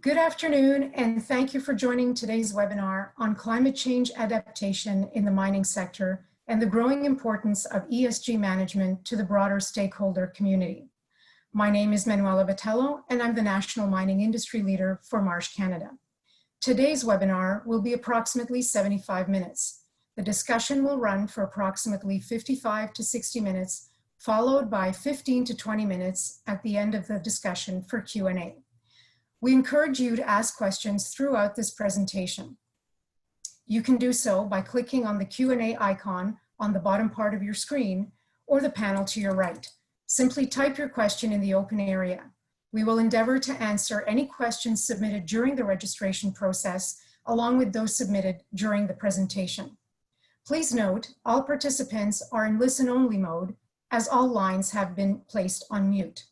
Good afternoon, and thank you for joining today's webinar on climate change adaptation in the mining sector and the growing importance of ESG management to the broader stakeholder community. My name is Manuela Botello, and I'm the National Mining Industry Leader for Marsh Canada. Today's webinar will be approximately 75 minutes. The discussion will run for approximately 55 to 60 minutes, followed by 15 to 20 minutes at the end of the discussion for Q&A. We encourage you to ask questions throughout this presentation. You can do so by clicking on the Q&A icon on the bottom part of your screen or the panel to your right. Simply type your question in the open area. We will endeavor to answer any questions submitted during the registration process, along with those submitted during the presentation. Please note, all participants are in listen-only mode, as all lines have been placed on mute.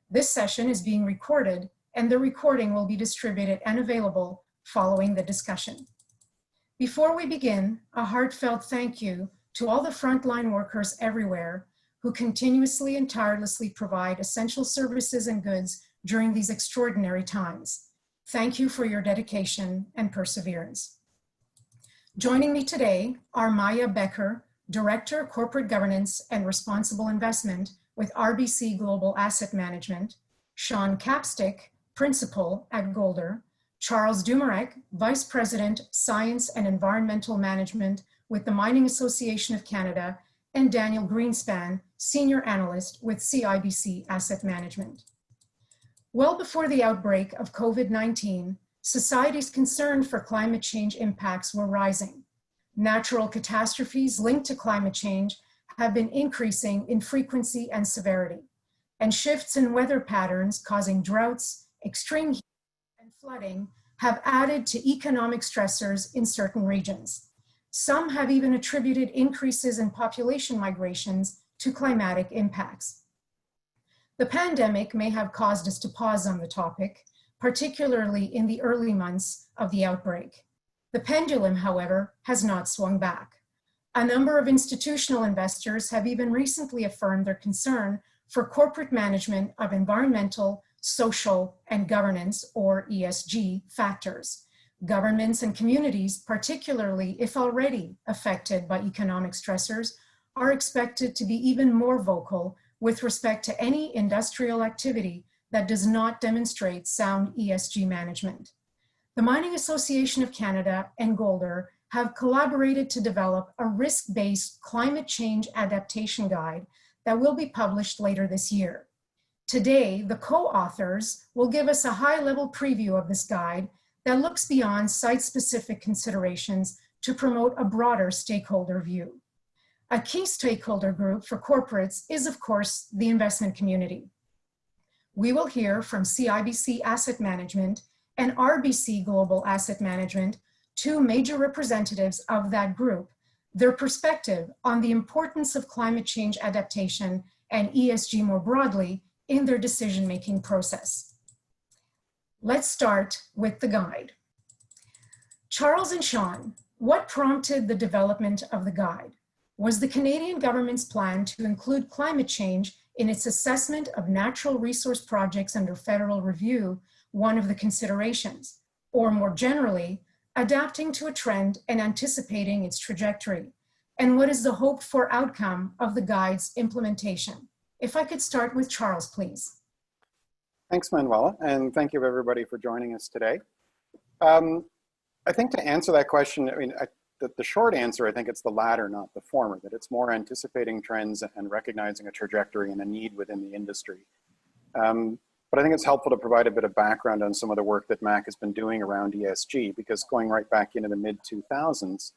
This session is being recorded, and the recording will be distributed and available following the discussion. Before we begin, a heartfelt thank you to all the frontline workers everywhere who continuously and tirelessly provide essential services and goods during these extraordinary times. Thank you for your dedication and perseverance. Joining me today are Maya Becker, Director of Corporate Governance and Responsible Investment with RBC Global Asset Management, Sean Capstick, Principal at Golder, Charles Dumarek, Vice President, Science and Environmental Management with the Mining Association of Canada, and Daniel Greenspan, Senior Analyst with CIBC Asset Management. Well before the outbreak of COVID-19, society's concern for climate change impacts were rising. Natural catastrophes linked to climate change have been increasing in frequency and severity, and shifts in weather patterns causing droughts, extreme heat, and flooding have added to economic stressors in certain regions. Some have even attributed increases in population migrations to climatic impacts. The pandemic may have caused us to pause on the topic, particularly in the early months of the outbreak. The pendulum, however, has not swung back. A number of institutional investors have even recently affirmed their concern for corporate management of environmental, social, and governance, or ESG, factors. Governments and communities, particularly if already affected by economic stressors, are expected to be even more vocal with respect to any industrial activity that does not demonstrate sound ESG management. The Mining Association of Canada and Golder have collaborated to develop a risk-based climate change adaptation guide that will be published later this year. Today, the co-authors will give us a high-level preview of this guide that looks beyond site-specific considerations to promote a broader stakeholder view. A key stakeholder group for corporates is, of course, the investment community. We will hear from CIBC Asset Management and RBC Global Asset Management, two major representatives of that group, their perspective on the importance of climate change adaptation and ESG more broadly in their decision-making process. Let's start with the guide. Charles and Sean, what prompted the development of the guide? Was the Canadian government's plan to include climate change in its assessment of natural resource projects under federal review one of the considerations, or more generally, adapting to a trend and anticipating its trajectory? And what is the hoped-for outcome of the guide's implementation? If I could start with Charles, please. Thanks, Manuela, and thank you everybody for joining us today. I think to answer that question, the short answer, I think it's the latter, not the former, that it's more anticipating trends and recognizing a trajectory and a need within the industry. But I think it's helpful to provide a bit of background on some of the work that MAC has been doing around ESG, because going right back into the mid-2000s,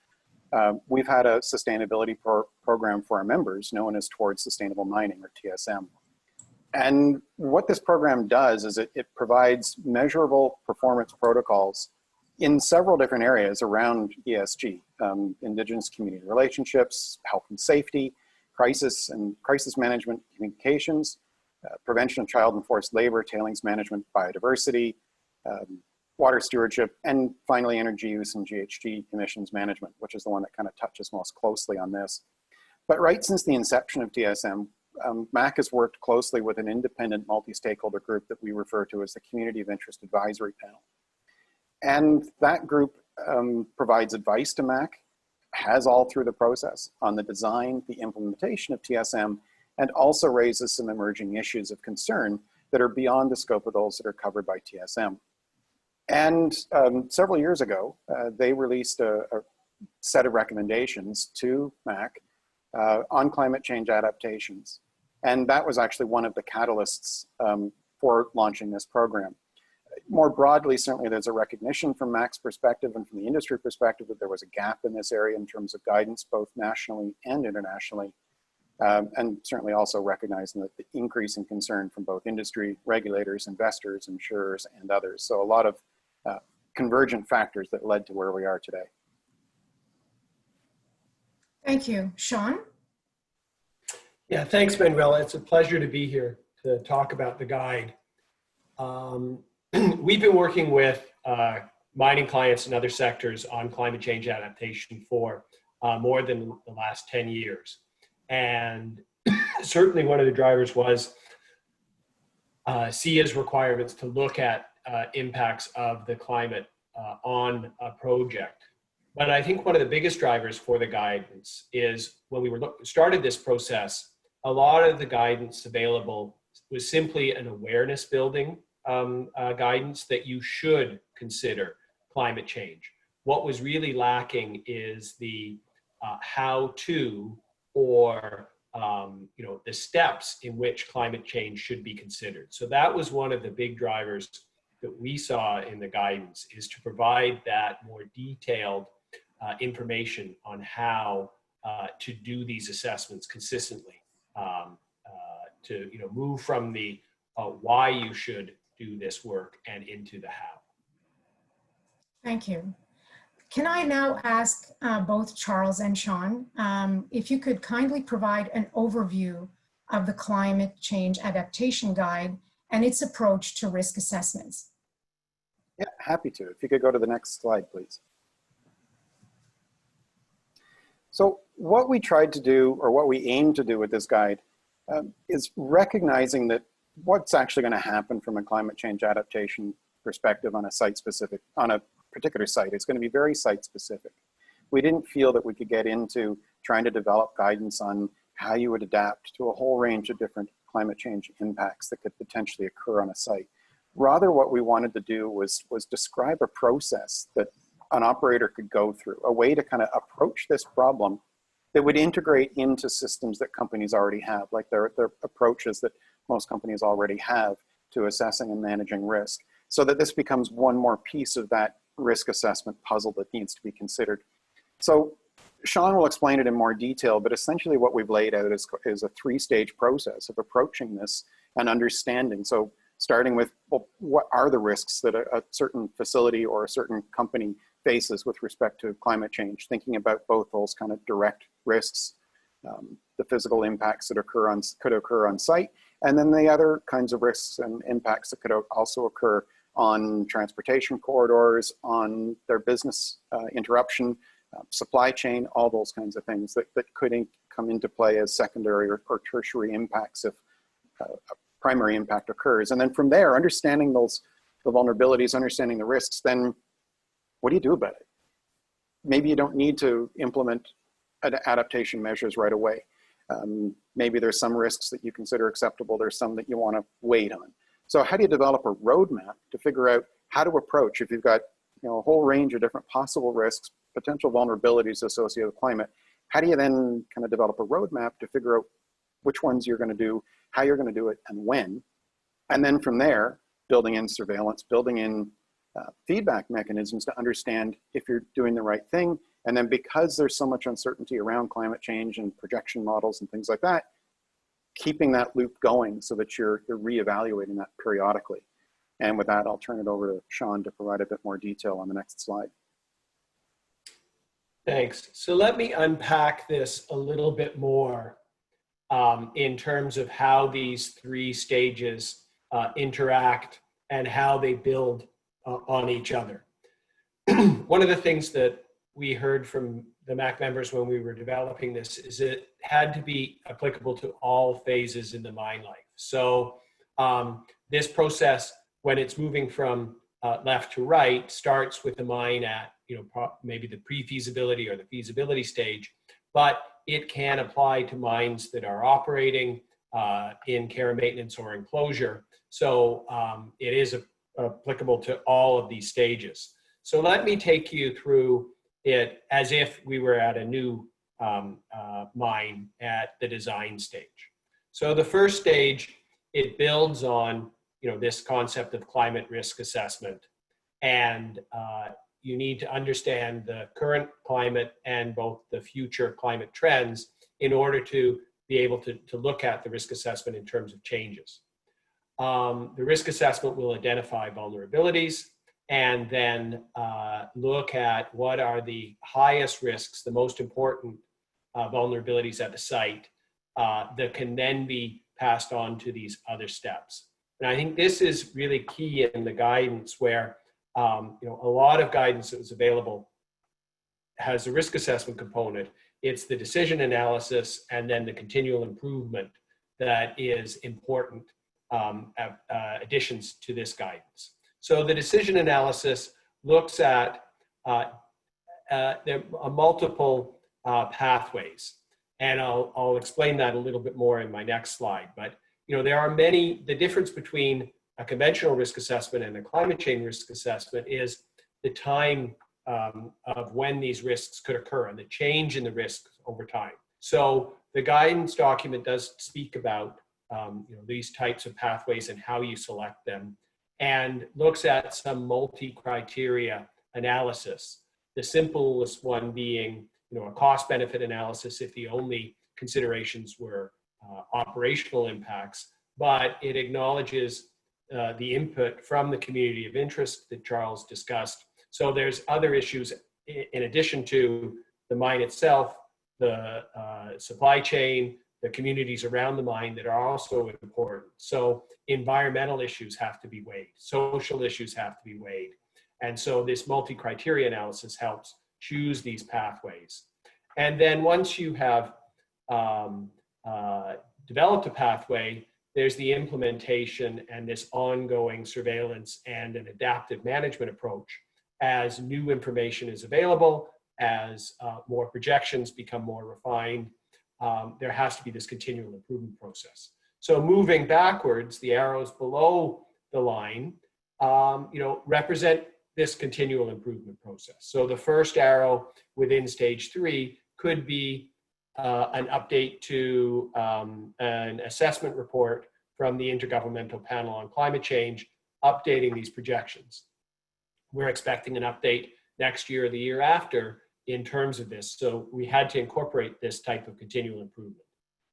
we've had a sustainability program for our members known as Towards Sustainable Mining, or TSM. And what this program does is it provides measurable performance protocols in several different areas around ESG, Indigenous community relationships, health and safety, crisis management communications, prevention of child and forced labor, tailings management, biodiversity, water stewardship, and finally energy use and GHG emissions management, which is the one that kind of touches most closely on this. But right since the inception of TSM, MAC has worked closely with an independent multi-stakeholder group that we refer to as the Community of Interest Advisory Panel. And that group provides advice to MAC, has all through the process on the design, the implementation of TSM, and also raises some emerging issues of concern that are beyond the scope of those that are covered by TSM. And several years ago, they released a set of recommendations to MAC on climate change adaptations. And that was actually one of the catalysts for launching this program. More broadly, certainly there's a recognition from MAC's perspective and from the industry perspective that there was a gap in this area in terms of guidance, both nationally and internationally. And certainly also recognizing that the increase in concern from both industry, regulators, investors, insurers, and others. So a lot of convergent factors that led to where we are today. Thank you. Sean? Yeah, thanks, Manuela. It's a pleasure to be here to talk about the guide. We've been working with mining clients and other sectors on climate change adaptation for more than the last 10 years. And certainly one of the drivers was SIA's requirements to look at impacts of the climate on a project. But I think one of the biggest drivers for the guidance is when we started this process, a lot of the guidance available was simply an awareness building guidance that you should consider climate change. What was really lacking is the how to, or the steps in which climate change should be considered. So that was one of the big drivers that we saw in the guidance, is to provide that more detailed information on how to do these assessments consistently, to move from the why you should do this work and into the how. Thank you. Can I now ask both Charles and Sean if you could kindly provide an overview of the Climate Change Adaptation Guide and its approach to risk assessments? Yeah, happy to. If you could go to the next slide, please. So what we tried to do, or what we aim to do with this guide, is recognizing that what's actually going to happen from a climate change adaptation perspective on a particular site is going to be very site specific. We didn't feel that we could get into trying to develop guidance on how you would adapt to a whole range of different climate change impacts that could potentially occur on a site. Rather, what we wanted to do was describe a process that an operator could go through, a way to kind of approach this problem that would integrate into systems that companies already have, like their approaches that most companies already have to assessing and managing risk, so that this becomes one more piece of that risk assessment puzzle that needs to be considered. So Sean will explain it in more detail, but essentially what we've laid out is a three-stage process of approaching this and understanding. So starting with, well, what are the risks that a certain facility or a certain company faces with respect to climate change, thinking about both those kind of direct risks, the physical impacts that could occur on site, and then the other kinds of risks and impacts that could also occur on transportation corridors, on their business interruption, supply chain, all those kinds of things that could come into play as secondary or tertiary impacts if a primary impact occurs. And then from there, understanding the vulnerabilities, understanding the risks, then what do you do about it? Maybe you don't need to implement adaptation measures right away. Maybe there's some risks that you consider acceptable. There's some that you want to wait on. So how do you develop a roadmap to figure out how to approach, if you've got a whole range of different possible risks, potential vulnerabilities associated with climate, how do you then kind of develop a roadmap to figure out which ones you're going to do, how you're going to do it, and when? And then from there, building in surveillance, building in feedback mechanisms to understand if you're doing the right thing. And then because there's so much uncertainty around climate change and projection models and things like that, keeping that loop going so that you're reevaluating that periodically. And with that, I'll turn it over to Sean to provide a bit more detail on the next slide. Thanks. So let me unpack this a little bit more in terms of how these three stages interact and how they build on each other. One of the things that we heard from the MAC members when we were developing this is it had to be applicable to all phases in the mine life. So this process, when it's moving from left to right, starts with the mine at maybe the pre-feasibility or the feasibility stage, but it can apply to mines that are operating in care and maintenance or in closure. So it is applicable to all of these stages. So let me take you through it as if we were at a new mine at the design stage. So the first stage, it builds on this concept of climate risk assessment, and you need to understand the current climate and both the future climate trends in order to be able to look at the risk assessment in terms of changes. The risk assessment will identify vulnerabilities and then look at what are the highest risks, the most important vulnerabilities at the site that can then be passed on to these other steps. And I think this is really key in the guidance where a lot of guidance that was available has a risk assessment component. It's the decision analysis and then the continual improvement that is important additions to this guidance. So the decision analysis looks at there are multiple pathways, and I'll explain that a little bit more in my next slide. But there are many. The difference between a conventional risk assessment and a climate change risk assessment is the time of when these risks could occur and the change in the risks over time. So the guidance document does speak about these types of pathways and how you select them, and looks at some multi-criteria analysis. The simplest one being a cost-benefit analysis if the only considerations were operational impacts, but it acknowledges the input from the community of interest that Charles discussed. So there's other issues in addition to the mine itself, the supply chain, the communities around the mine that are also important. So environmental issues have to be weighed, social issues have to be weighed. And so this multi-criteria analysis helps choose these pathways. And then once you have developed a pathway, there's the implementation and this ongoing surveillance and an adaptive management approach. As new information is available, as more projections become more refined, there has to be this continual improvement process. So moving backwards, the arrows below the line, represent this continual improvement process. So the first arrow within stage 3 could be an update to an assessment report from the Intergovernmental Panel on Climate Change, updating these projections. We're expecting an update next year or the year after in terms of this. So we had to incorporate this type of continual improvement.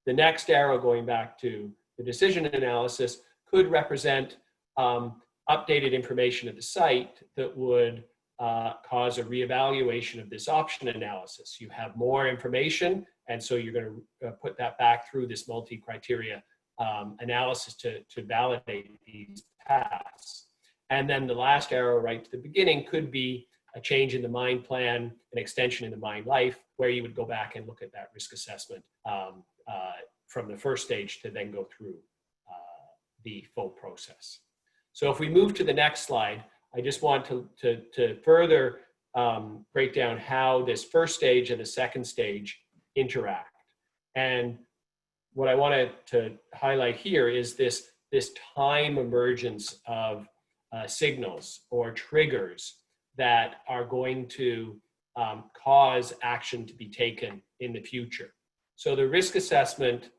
The next arrow going back to the decision analysis could represent updated information at the site that would cause a reevaluation of this option analysis. You have more information, and so you're going to put that back through this multi-criteria analysis to validate these paths. And then the last arrow right to the beginning could be a change in the mine plan, an extension in the mine life, where you would go back and look at that risk assessment from the first stage to then go through the full process. So if we move to the next slide, I just want to further break down how this first stage and the second stage interact. And what I wanted to highlight here is this time emergence of signals or triggers that are going to cause action to be taken in the future. So the risk assessment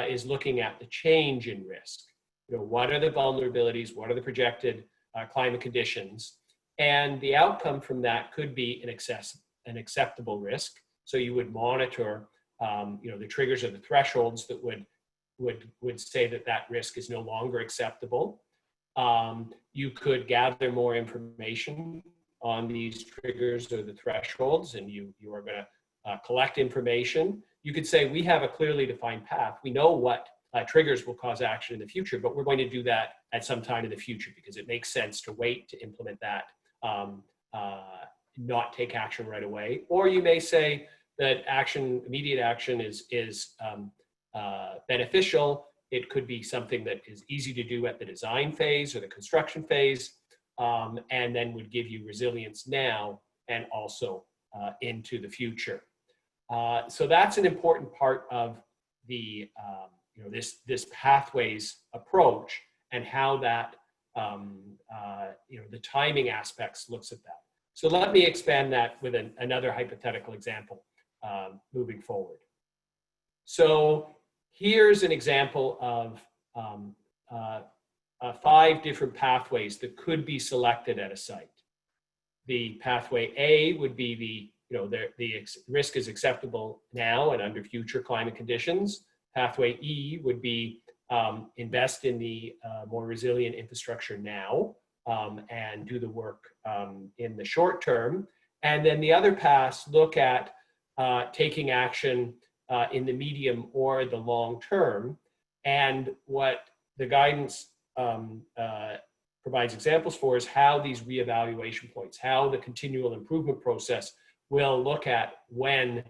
is looking at the change in risk. What are the vulnerabilities? What are the projected climate conditions? And the outcome from that could be an acceptable risk. So you would monitor the triggers or the thresholds that would say that risk is no longer acceptable. You could gather more information on these triggers or the thresholds, and you are going to collect information. You could say, we have a clearly defined path. We know what triggers will cause action in the future, but we're going to do that at some time in the future because it makes sense to wait to implement that, not take action right away. Or you may say, that immediate action is beneficial. It could be something that is easy to do at the design phase or the construction phase, and then would give you resilience now and also into the future. So that's an important part of the this pathways approach, and how that the timing aspects looks at that. So let me expand that with another hypothetical example moving forward. So here's an example of 5 different pathways that could be selected at a site. The pathway A would be the risk is acceptable now and under future climate conditions. Pathway E would be invest in the more resilient infrastructure now and do the work in the short term. And then the other paths look at taking action in the medium or the long term. And what the guidance provides examples for is how these reevaluation points, how the continual improvement process will look at when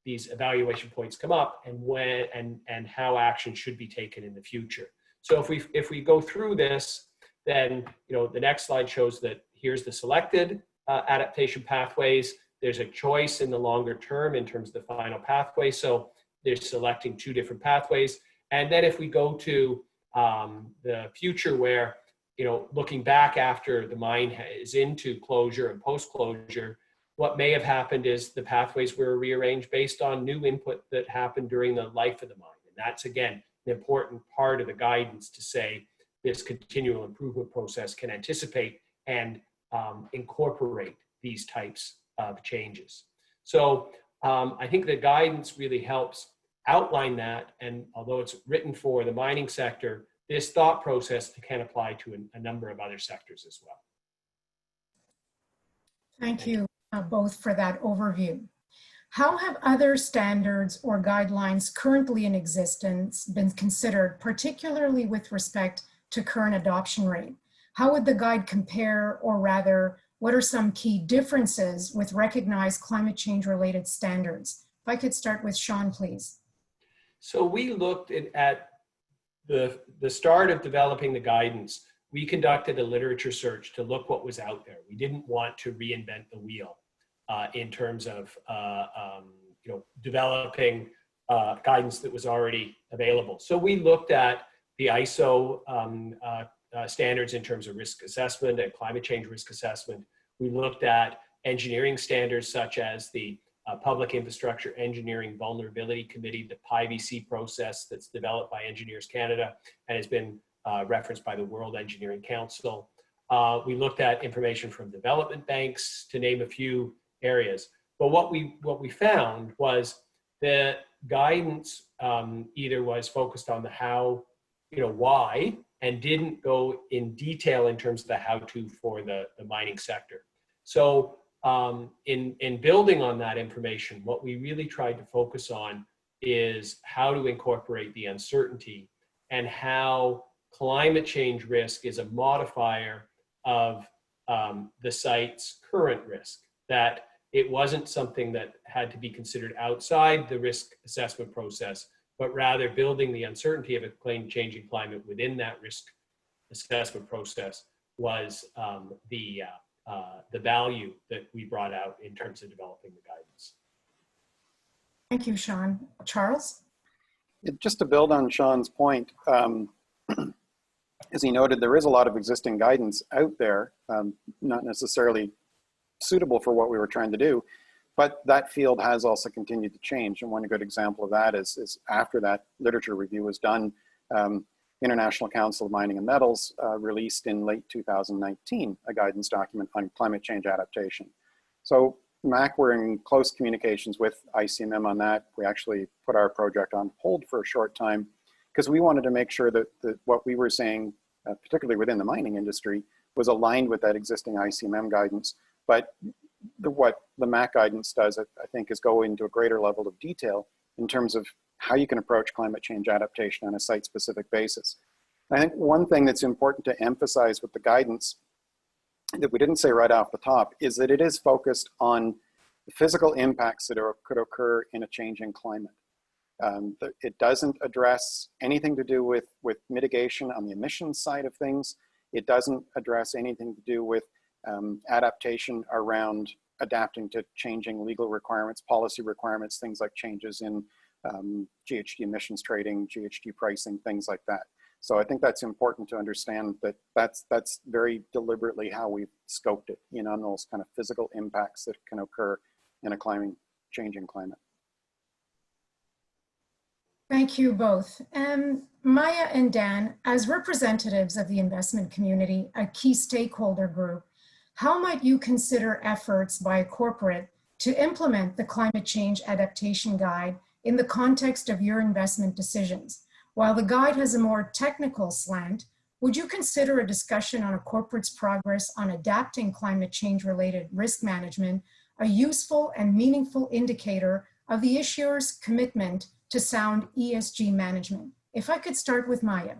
these evaluation points come up, and when and how action should be taken in the future. So if we go through this, then the next slide shows that here's the selected adaptation pathways. There's a choice in the longer term in terms of the final pathway. So they're selecting 2 different pathways. And then if we go to the future, where looking back after the mine is into closure and post-closure, what may have happened is the pathways were rearranged based on new input that happened during the life of the mine. And that's, again, an important part of the guidance to say this continual improvement process can anticipate and incorporate these types of changes. So I think the guidance really helps outline that. And although it's written for the mining sector, this thought process can apply to a number of other sectors as well. Thank you both for that overview. How have other standards or guidelines currently in existence been considered, particularly with respect to current adoption rate? How would the guide compare, or rather, what are some key differences with recognized climate change related standards? If I could start with Sean, please. So we looked at the start of developing the guidance. We conducted a literature search to look what was out there. We didn't want to reinvent the wheel in terms of developing guidance that was already available. So we looked at the ISO standards in terms of risk assessment and climate change risk assessment. We looked at engineering standards such as the Public Infrastructure Engineering Vulnerability Committee, the CIBC process that's developed by Engineers Canada and has been referenced by the World Engineering Council. We looked at information from development banks, to name a few areas. But what we found was the guidance either was focused on the how, why, and didn't go in detail in terms of the how-to for the mining sector. So in building on that information, what we really tried to focus on is how to incorporate the uncertainty and how climate change risk is a modifier of the site's current risk, that it wasn't something that had to be considered outside the risk assessment process, but rather building the uncertainty of a changing climate within that risk assessment process was the value that we brought out in terms of developing the guidance. Thank you, Sean. Charles? Just to build on Sean's point, as he noted, there is a lot of existing guidance out there, not necessarily suitable for what we were trying to do, but that field has also continued to change. And one good example of that is after that literature review was done, International Council of Mining and Metals released in late 2019 a guidance document on climate change adaptation. So MAC, we're in close communications with ICMM on that. We actually put our project on hold for a short time because we wanted to make sure that what we were saying, particularly within the mining industry, was aligned with that existing ICMM guidance. But what the MAC guidance does, I think, is go into a greater level of detail in terms of how you can approach climate change adaptation on a site-specific basis. I think one thing that's important to emphasize with the guidance that we didn't say right off the top is that it is focused on the physical impacts that could occur in a changing climate. It doesn't address anything to do with mitigation on the emissions side of things. It doesn't address anything to do with adaptation around adapting to changing legal requirements, policy requirements, things like changes in GHG emissions trading, GHG pricing, things like that. So I think that's important to understand that that's very deliberately how we've scoped it, on those kind of physical impacts that can occur in a changing climate. Thank you both. Maya and Dan, as representatives of the investment community, a key stakeholder group, how might you consider efforts by a corporate to implement the Climate Change Adaptation Guide in the context of your investment decisions? While the guide has a more technical slant, would you consider a discussion on a corporate's progress on adapting climate change-related risk management a useful and meaningful indicator of the issuer's commitment to sound ESG management? If I could start with Maya.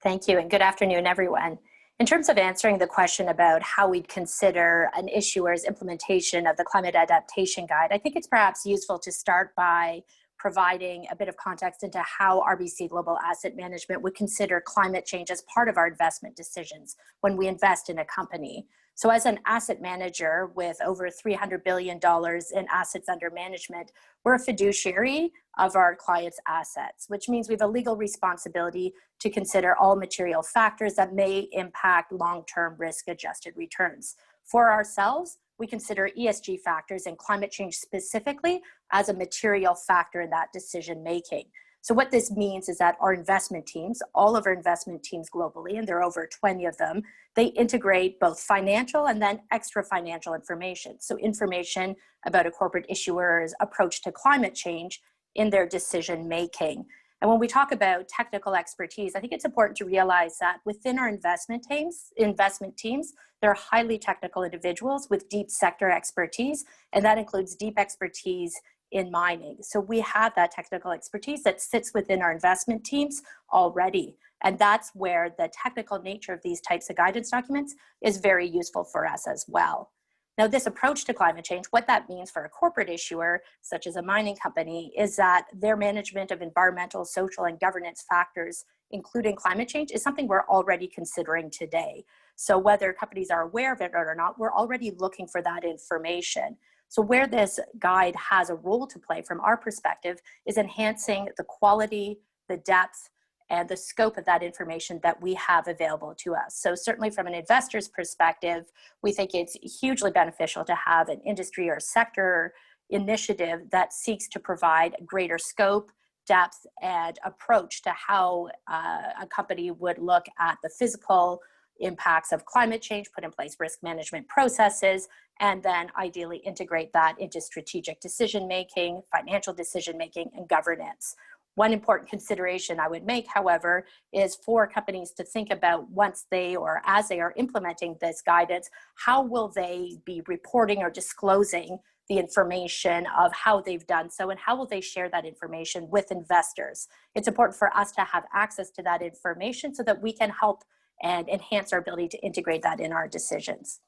Thank you, and good afternoon, everyone. In terms of answering the question about how we'd consider an issuer's implementation of the Climate Adaptation Guide, I think it's perhaps useful to start by providing a bit of context into how RBC Global Asset Management would consider climate change as part of our investment decisions when we invest in a company. So as an asset manager with over $300 billion in assets under management, we're a fiduciary of our clients' assets, which means we have a legal responsibility to consider all material factors that may impact long-term risk-adjusted returns. For ourselves, we consider ESG factors and climate change specifically as a material factor in that decision making. So what this means is that our investment teams, all of our investment teams globally, and there are over 20 of them, they integrate both financial and then extra financial information. So information about a corporate issuer's approach to climate change in their decision making. And when we talk about technical expertise, I think it's important to realize that within our investment teams, there are highly technical individuals with deep sector expertise, and that includes deep expertise in mining. So we have that technical expertise that sits within our investment teams already. And that's where the technical nature of these types of guidance documents is very useful for us as well. Now, this approach to climate change, what that means for a corporate issuer, such as a mining company, is that their management of environmental, social, and governance factors, including climate change, is something we're already considering today. So whether companies are aware of it or not, we're already looking for that information. So where this guide has a role to play from our perspective is enhancing the quality, the depth, and the scope of that information that we have available to us. So certainly from an investor's perspective, we think it's hugely beneficial to have an industry or sector initiative that seeks to provide greater scope, depth, and approach to how a company would look at the physical impacts of climate change, put in place risk management processes, and then ideally integrate that into strategic decision-making, financial decision-making, and governance. One important consideration I would make, however, is for companies to think about once they or as they are implementing this guidance, how will they be reporting or disclosing the information of how they've done so, and how will they share that information with investors? It's important for us to have access to that information so that we can help and enhance our ability to integrate that in our decisions.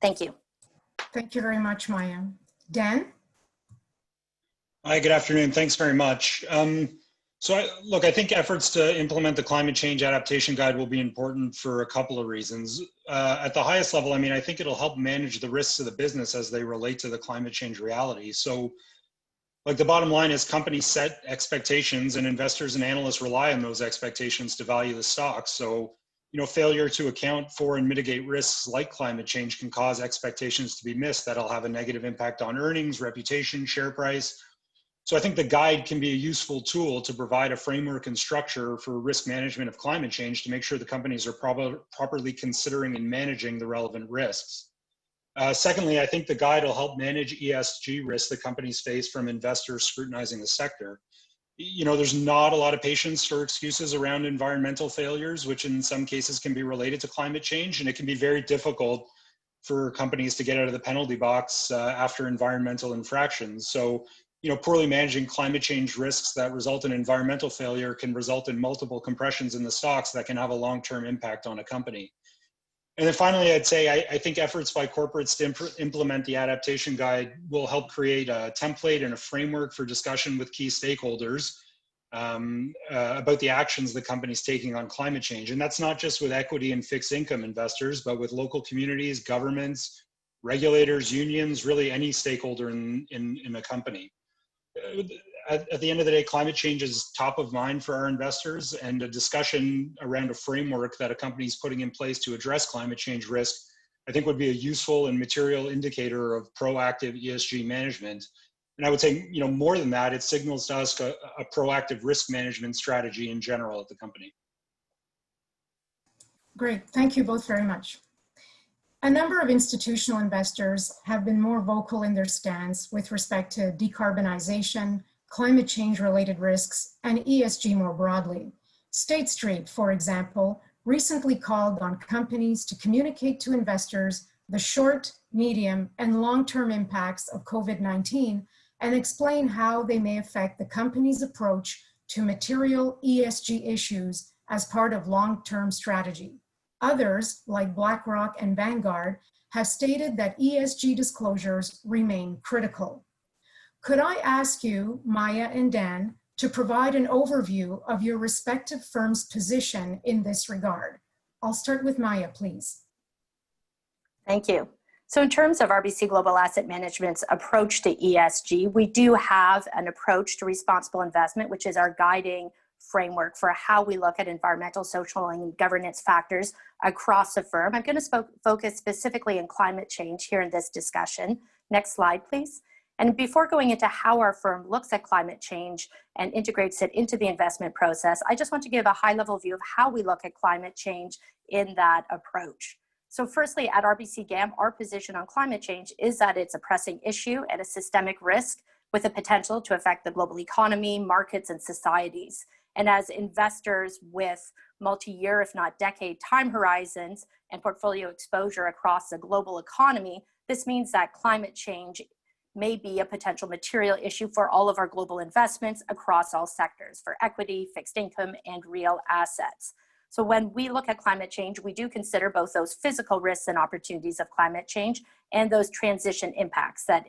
Thank you. Thank you very much, Maya. Dan? Hi, good afternoon. Thanks very much. I think efforts to implement the Climate Change Adaptation Guide will be important for a couple of reasons. At the highest level, I think it'll help manage the risks of the business as they relate to the climate change reality. So, the bottom line is companies set expectations and investors and analysts rely on those expectations to value the stock. So, failure to account for and mitigate risks like climate change can cause expectations to be missed that'll have a negative impact on earnings, reputation, share price. So I think the guide can be a useful tool to provide a framework and structure for risk management of climate change to make sure the companies are properly considering and managing the relevant risks. Secondly, I think the guide will help manage ESG risks that companies face from investors scrutinizing the sector. There's not a lot of patience or excuses around environmental failures, which in some cases can be related to climate change, and it can be very difficult for companies to get out of the penalty box after environmental infractions. So, poorly managing climate change risks that result in environmental failure can result in multiple compressions in the stocks that can have a long-term impact on a company. And then finally, I'd say I think efforts by corporates to implement the adaptation guide will help create a template and a framework for discussion with key stakeholders about the actions the company's taking on climate change. And that's not just with equity and fixed income investors, but with local communities, governments, regulators, unions, really any stakeholder in a company. At the end of the day, climate change is top of mind for our investors, and a discussion around a framework that a company is putting in place to address climate change risk, I think would be a useful and material indicator of proactive ESG management. And I would say, more than that, it signals to us a proactive risk management strategy in general at the company. Great, thank you both very much. A number of institutional investors have been more vocal in their stance with respect to decarbonization, climate change related risks, and ESG more broadly. State Street, for example, recently called on companies to communicate to investors the short, medium, and long-term impacts of COVID-19 and explain how they may affect the company's approach to material ESG issues as part of long-term strategy. Others, like BlackRock and Vanguard, have stated that ESG disclosures remain critical. Could I ask you, Maya and Dan, to provide an overview of your respective firms' position in this regard? I'll start with Maya, please. Thank you. So in terms of RBC Global Asset Management's approach to ESG, we do have an approach to responsible investment, which is our guiding framework for how we look at environmental, social, and governance factors across the firm. I'm going to focus specifically on climate change here in this discussion. Next slide, please. And before going into how our firm looks at climate change and integrates it into the investment process, I just want to give a high-level view of how we look at climate change in that approach. So firstly, at RBC GAM, our position on climate change is that it's a pressing issue and a systemic risk with the potential to affect the global economy, markets, and societies. And as investors with multi-year, if not decade time horizons and portfolio exposure across the global economy, this means that climate change may be a potential material issue for all of our global investments across all sectors, for equity, fixed income, and real assets. So when we look at climate change, we do consider both those physical risks and opportunities of climate change and those transition impacts that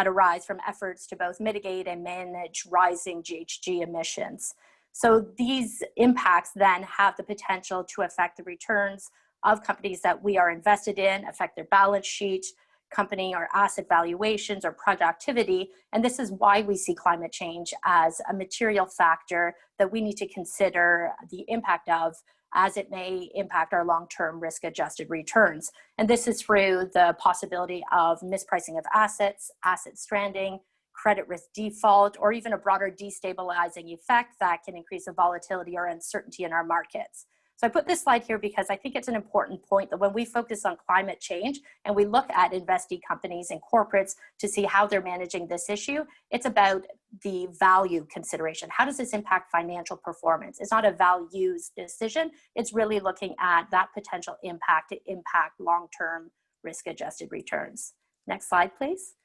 arise from efforts to both mitigate and manage rising GHG emissions. So these impacts then have the potential to affect the returns of companies that we are invested in, affect their balance sheet, company or asset valuations or productivity. And this is why we see climate change as a material factor that we need to consider the impact of, as it may impact our long-term risk-adjusted returns. And this is through the possibility of mispricing of assets, asset stranding, credit risk default, or even a broader destabilizing effect that can increase the volatility or uncertainty in our markets. So I put this slide here because I think it's an important point that when we focus on climate change and we look at investee companies and corporates to see how they're managing this issue, it's about the value consideration. How does this impact financial performance? It's not a values decision. It's really looking at that potential impact to impact long-term risk-adjusted returns. Next slide, please.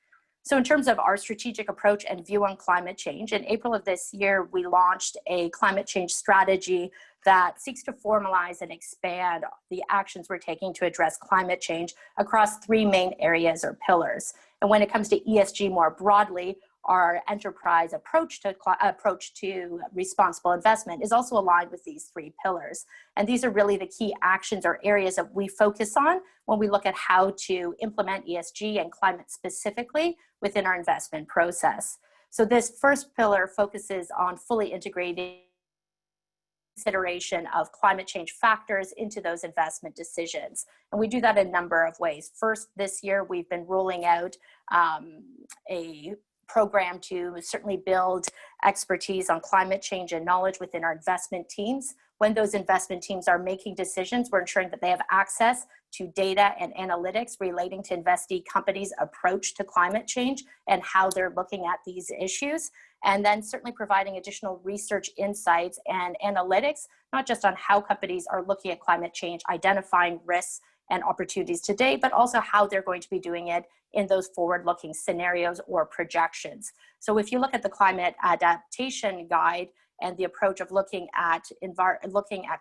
So in terms of our strategic approach and view on climate change, in April of this year, we launched a climate change strategy that seeks to formalize and expand the actions we're taking to address climate change across three main areas or pillars. And when it comes to ESG more broadly, our enterprise approach to responsible investment is also aligned with these three pillars. And these are really the key actions or areas that we focus on when we look at how to implement ESG and climate specifically within our investment process. So this first pillar focuses on fully integrating consideration of climate change factors into those investment decisions. And we do that in a number of ways. First, this year, we've been rolling out a program to certainly build expertise on climate change and knowledge within our investment teams. When those investment teams are making decisions, we're ensuring that they have access to data and analytics relating to investee companies' approach to climate change and how they're looking at these issues. And then certainly providing additional research insights and analytics, not just on how companies are looking at climate change, identifying risks and opportunities today, but also how they're going to be doing it in those forward-looking scenarios or projections. So if you look at the Climate Adaptation Guide, and the approach of looking at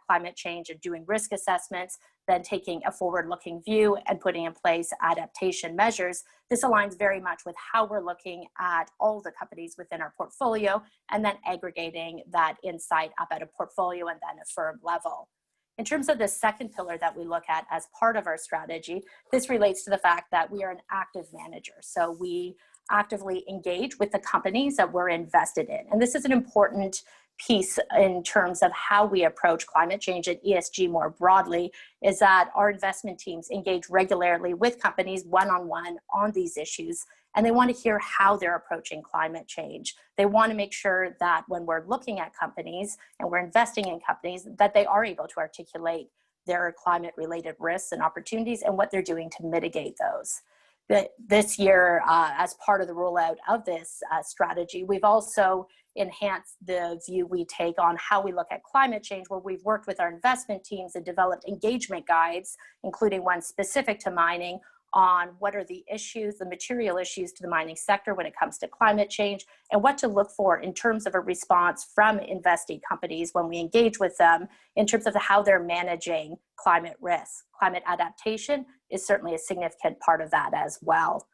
climate change and doing risk assessments, then taking a forward-looking view and putting in place adaptation measures. This aligns very much with how we're looking at all the companies within our portfolio and then aggregating that insight up at a portfolio and then a firm level. In terms of the second pillar that we look at as part of our strategy, this relates to the fact that we are an active manager. So we actively engage with the companies that we're invested in. And this is an important piece in terms of how we approach climate change and ESG more broadly, is that our investment teams engage regularly with companies one-on-one on these issues, and they want to hear how they're approaching climate change. They want to make sure that when we're looking at companies and we're investing in companies, that they are able to articulate their climate-related risks and opportunities and what they're doing to mitigate those. This year, as part of the rollout of this strategy, we've also enhanced the view we take on how we look at climate change, where we've worked with our investment teams and developed engagement guides, including one specific to mining, on what are the issues, the material issues to the mining sector when it comes to climate change, and what to look for in terms of a response from investing companies when we engage with them in terms of how they're managing climate risk. Climate adaptation is certainly a significant part of that as well.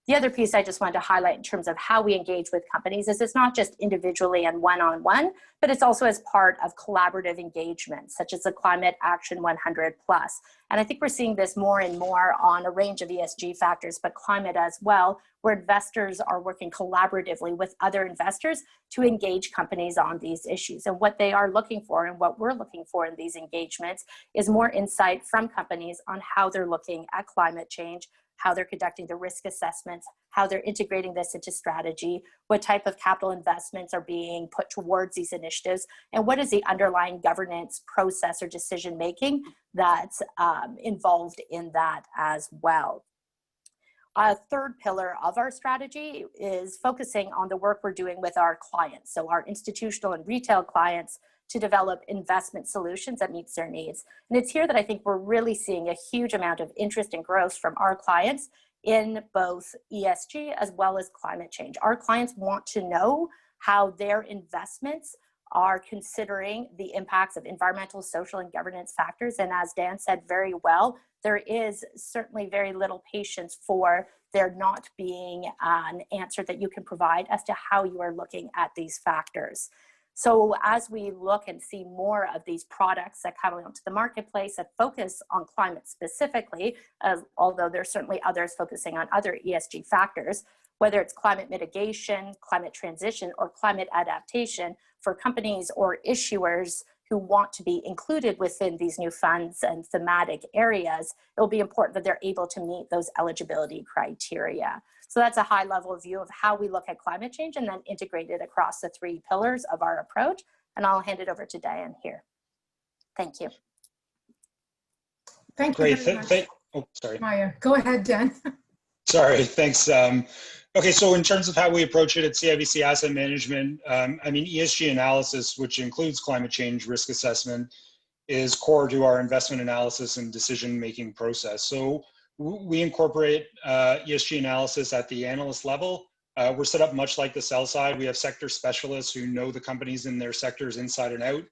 The other piece I just wanted to highlight in terms of how we engage with companies is it's not just individually and one-on-one, but it's also as part of collaborative engagements, such as the Climate Action 100 Plus. And I think we're seeing this more and more on a range of ESG factors, but climate as well, where investors are working collaboratively with other investors to engage companies on these issues. And what they are looking for and what we're looking for in these engagements is more insight from companies on how they're looking at climate change, how they're conducting the risk assessments, how they're integrating this into strategy, what type of capital investments are being put towards these initiatives, and what is the underlying governance process or decision-making that's involved in that as well. A third pillar of our strategy is focusing on the work we're doing with our clients, so our institutional and retail clients, to develop investment solutions that meets their needs. And it's here that I think we're really seeing a huge amount of interest and growth from our clients in both ESG as well as climate change. Our clients want to know how their investments are considering the impacts of environmental, social, and governance factors. And as Dan said very well, there is certainly very little patience for there not being an answer that you can provide as to how you are looking at these factors. So as we look and see more of these products that come onto the marketplace that focus on climate specifically, although there's certainly others focusing on other ESG factors, whether it's climate mitigation, climate transition, or climate adaptation, for companies or issuers who want to be included within these new funds and thematic areas, it will be important that they're able to meet those eligibility criteria. So that's a high level view of how we look at climate change and then integrate it across the three pillars of our approach. And I'll hand it over to Diane here. Thank you. Thank you very much. Oh, sorry. Maya, go ahead, Dan. Sorry, thanks. Okay, so in terms of how we approach it at CIBC Asset Management, I mean, ESG analysis, which includes climate change risk assessment, is core to our investment analysis and decision-making process. So we incorporate ESG analysis at the analyst level. We're set up much like the sell side. We have sector specialists who know the companies in their sectors inside and out.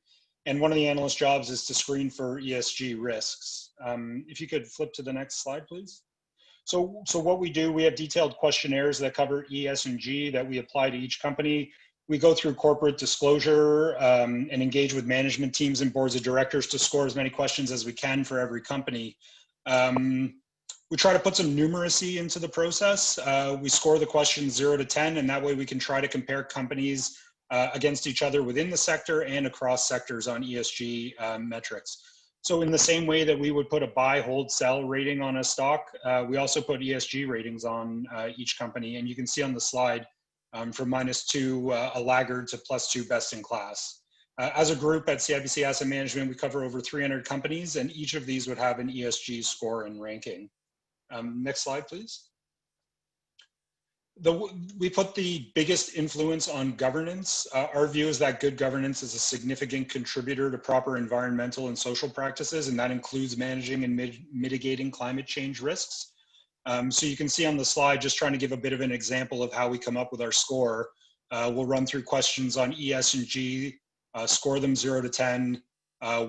And one of the analyst jobs is to screen for ESG risks. If you could flip to the next slide, please. So what we do, we have detailed questionnaires that cover E, S, and G that we apply to each company. We go through corporate disclosure and engage with management teams and boards of directors to score as many questions as we can for every company. We try to put some numeracy into the process. We score the questions 0 to 10, and that way we can try to compare companies against each other within the sector and across sectors on ESG metrics. So in the same way that we would put a buy, hold, sell rating on a stock, we also put ESG ratings on each company. And you can see on the slide from -2 a laggard to +2 best in class. As a group at CIBC Asset Management, we cover over 300 companies, and each of these would have an ESG score and ranking. Next slide, please. We put the biggest influence on governance. Our view is that good governance is a significant contributor to proper environmental and social practices, and that includes managing and mitigating climate change risks. So you can see on the slide, just trying to give a bit of an example of how we come up with our score. We'll run through questions on E, S, and G, score them 0 to 10,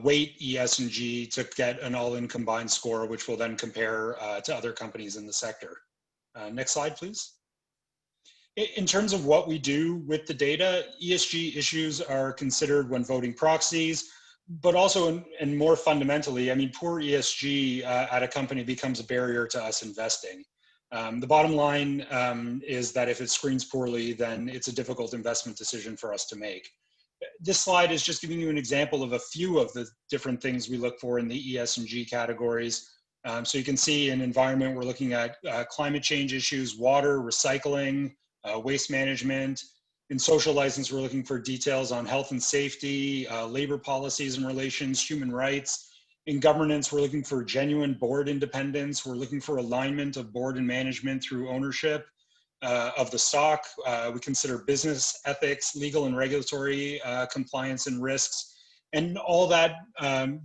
weight E, S, and G to get an all-in combined score, which will then compare to other companies in the sector. Next slide, please. In terms of what we do with the data, ESG issues are considered when voting proxies, but also, and more fundamentally, I mean, poor ESG at a company becomes a barrier to us investing. The bottom line is that if it screens poorly, then it's a difficult investment decision for us to make. This slide is just giving you an example of a few of the different things we look for in the ES and G categories. So you can see in environment, we're looking at climate change issues, water, recycling, waste management. In social license, we're looking for details on health and safety, labor policies and relations, human rights. In governance, we're looking for genuine board independence. We're looking for alignment of board and management through ownership of the stock. We consider business ethics, legal and regulatory compliance and risks. And all that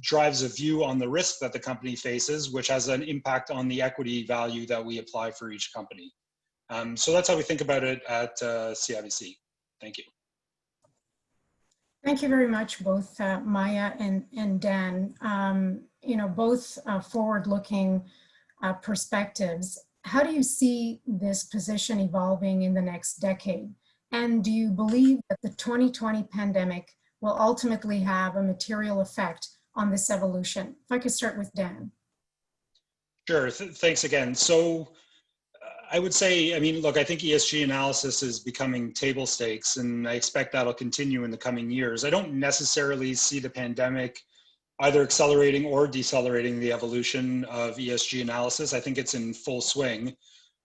drives a view on the risk that the company faces, which has an impact on the equity value that we apply for each company. So that's how we think about it at CIBC. Thank you. Thank you very much, both Maya and Dan. You know, both forward-looking perspectives. How do you see this position evolving in the next decade? And do you believe that the 2020 pandemic will ultimately have a material effect on this evolution? If I could start with Dan. Sure, thanks again. So I would say, I mean, look, I think ESG analysis is becoming table stakes, and I expect that'll continue in the coming years. I don't necessarily see the pandemic either accelerating or decelerating the evolution of ESG analysis. I think it's in full swing.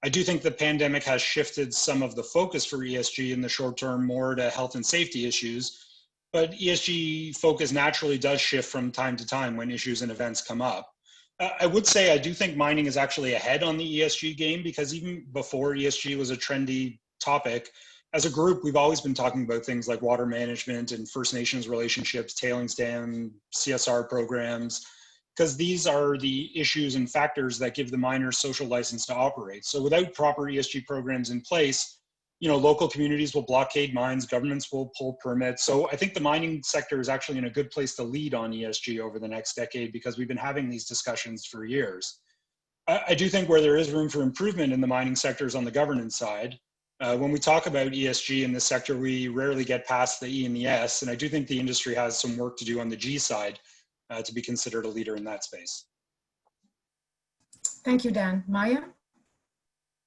I do think the pandemic has shifted some of the focus for ESG in the short term more to health and safety issues, but ESG focus naturally does shift from time to time when issues and events come up. I would say I do think mining is actually ahead on the ESG game, because even before ESG was a trendy topic, as a group, we've always been talking about things like water management and First Nations relationships, tailings dam, CSR programs, because these are the issues and factors that give the miners social license to operate. So without proper ESG programs in place, you know, local communities will blockade mines, governments will pull permits. So I think the mining sector is actually in a good place to lead on ESG over the next decade, because we've been having these discussions for years. I do think where there is room for improvement in the mining sector is on the governance side. When we talk about ESG in this sector, we rarely get past the E and the S, and I do think the industry has some work to do on the G side to be considered a leader in that space. Thank you, Dan. Maya?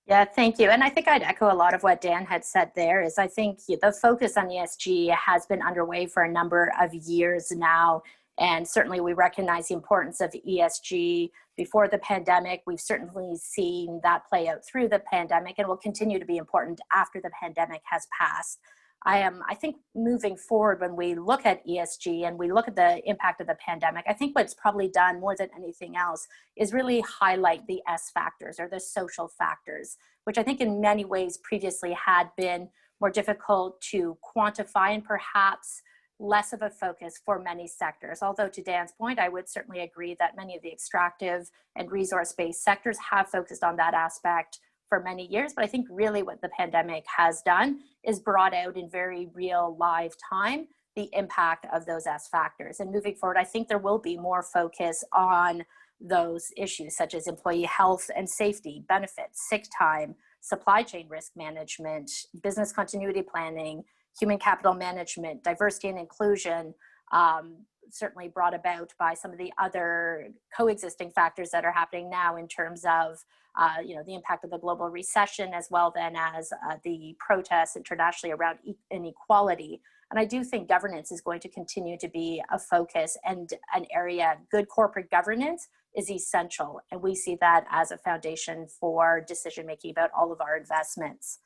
Yeah, thank you. And I think I'd echo a lot of what Dan had said there. Is I think the focus on ESG has been underway for a number of years now. And certainly we recognize the importance of ESG before the pandemic. We've certainly seen that play out through the pandemic, and will continue to be important after the pandemic has passed. I think moving forward, when we look at ESG and we look at the impact of the pandemic, I think what's probably done more than anything else is really highlight the S factors, or the social factors, which I think in many ways previously had been more difficult to quantify and perhaps less of a focus for many sectors. Although to Dan's point, I would certainly agree that many of the extractive and resource-based sectors have focused on that aspect for many years. But I think really what the pandemic has done is brought out in very real live time the impact of those S factors. And moving forward, I think there will be more focus on those issues such as employee health and safety, benefits, sick time, supply chain risk management, business continuity planning, human capital management, diversity and inclusion, certainly brought about by some of the other coexisting factors that are happening now in terms of the impact of the global recession, as well then as the protests internationally around inequality. And I do think governance is going to continue to be a focus and an area. Good corporate governance is essential, and we see that as a foundation for decision making about all of our investments.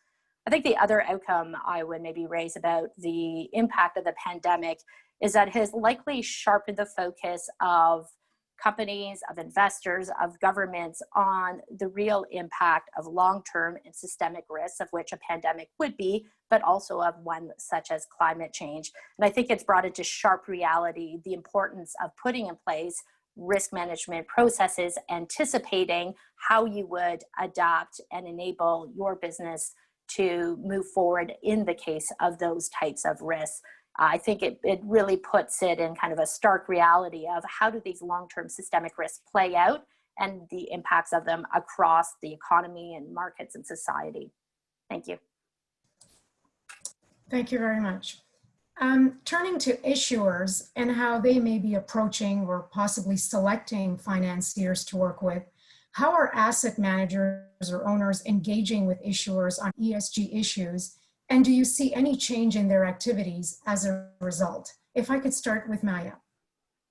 I think the other outcome I would maybe raise about the impact of the pandemic is that it has likely sharpened the focus of companies, of investors, of governments on the real impact of long-term and systemic risks, of which a pandemic would be, but also of one such as climate change. And I think it's brought into sharp reality the importance of putting in place risk management processes, anticipating how you would adapt and enable your business to move forward in the case of those types of risks. I think it really puts it in kind of a stark reality of how do these long-term systemic risks play out and the impacts of them across the economy and markets and society. Thank you. Thank you very much. Turning to issuers and how they may be approaching or possibly selecting financiers to work with, how are asset managers or owners engaging with issuers on ESG issues? And do you see any change in their activities as a result? If I could start with Maya.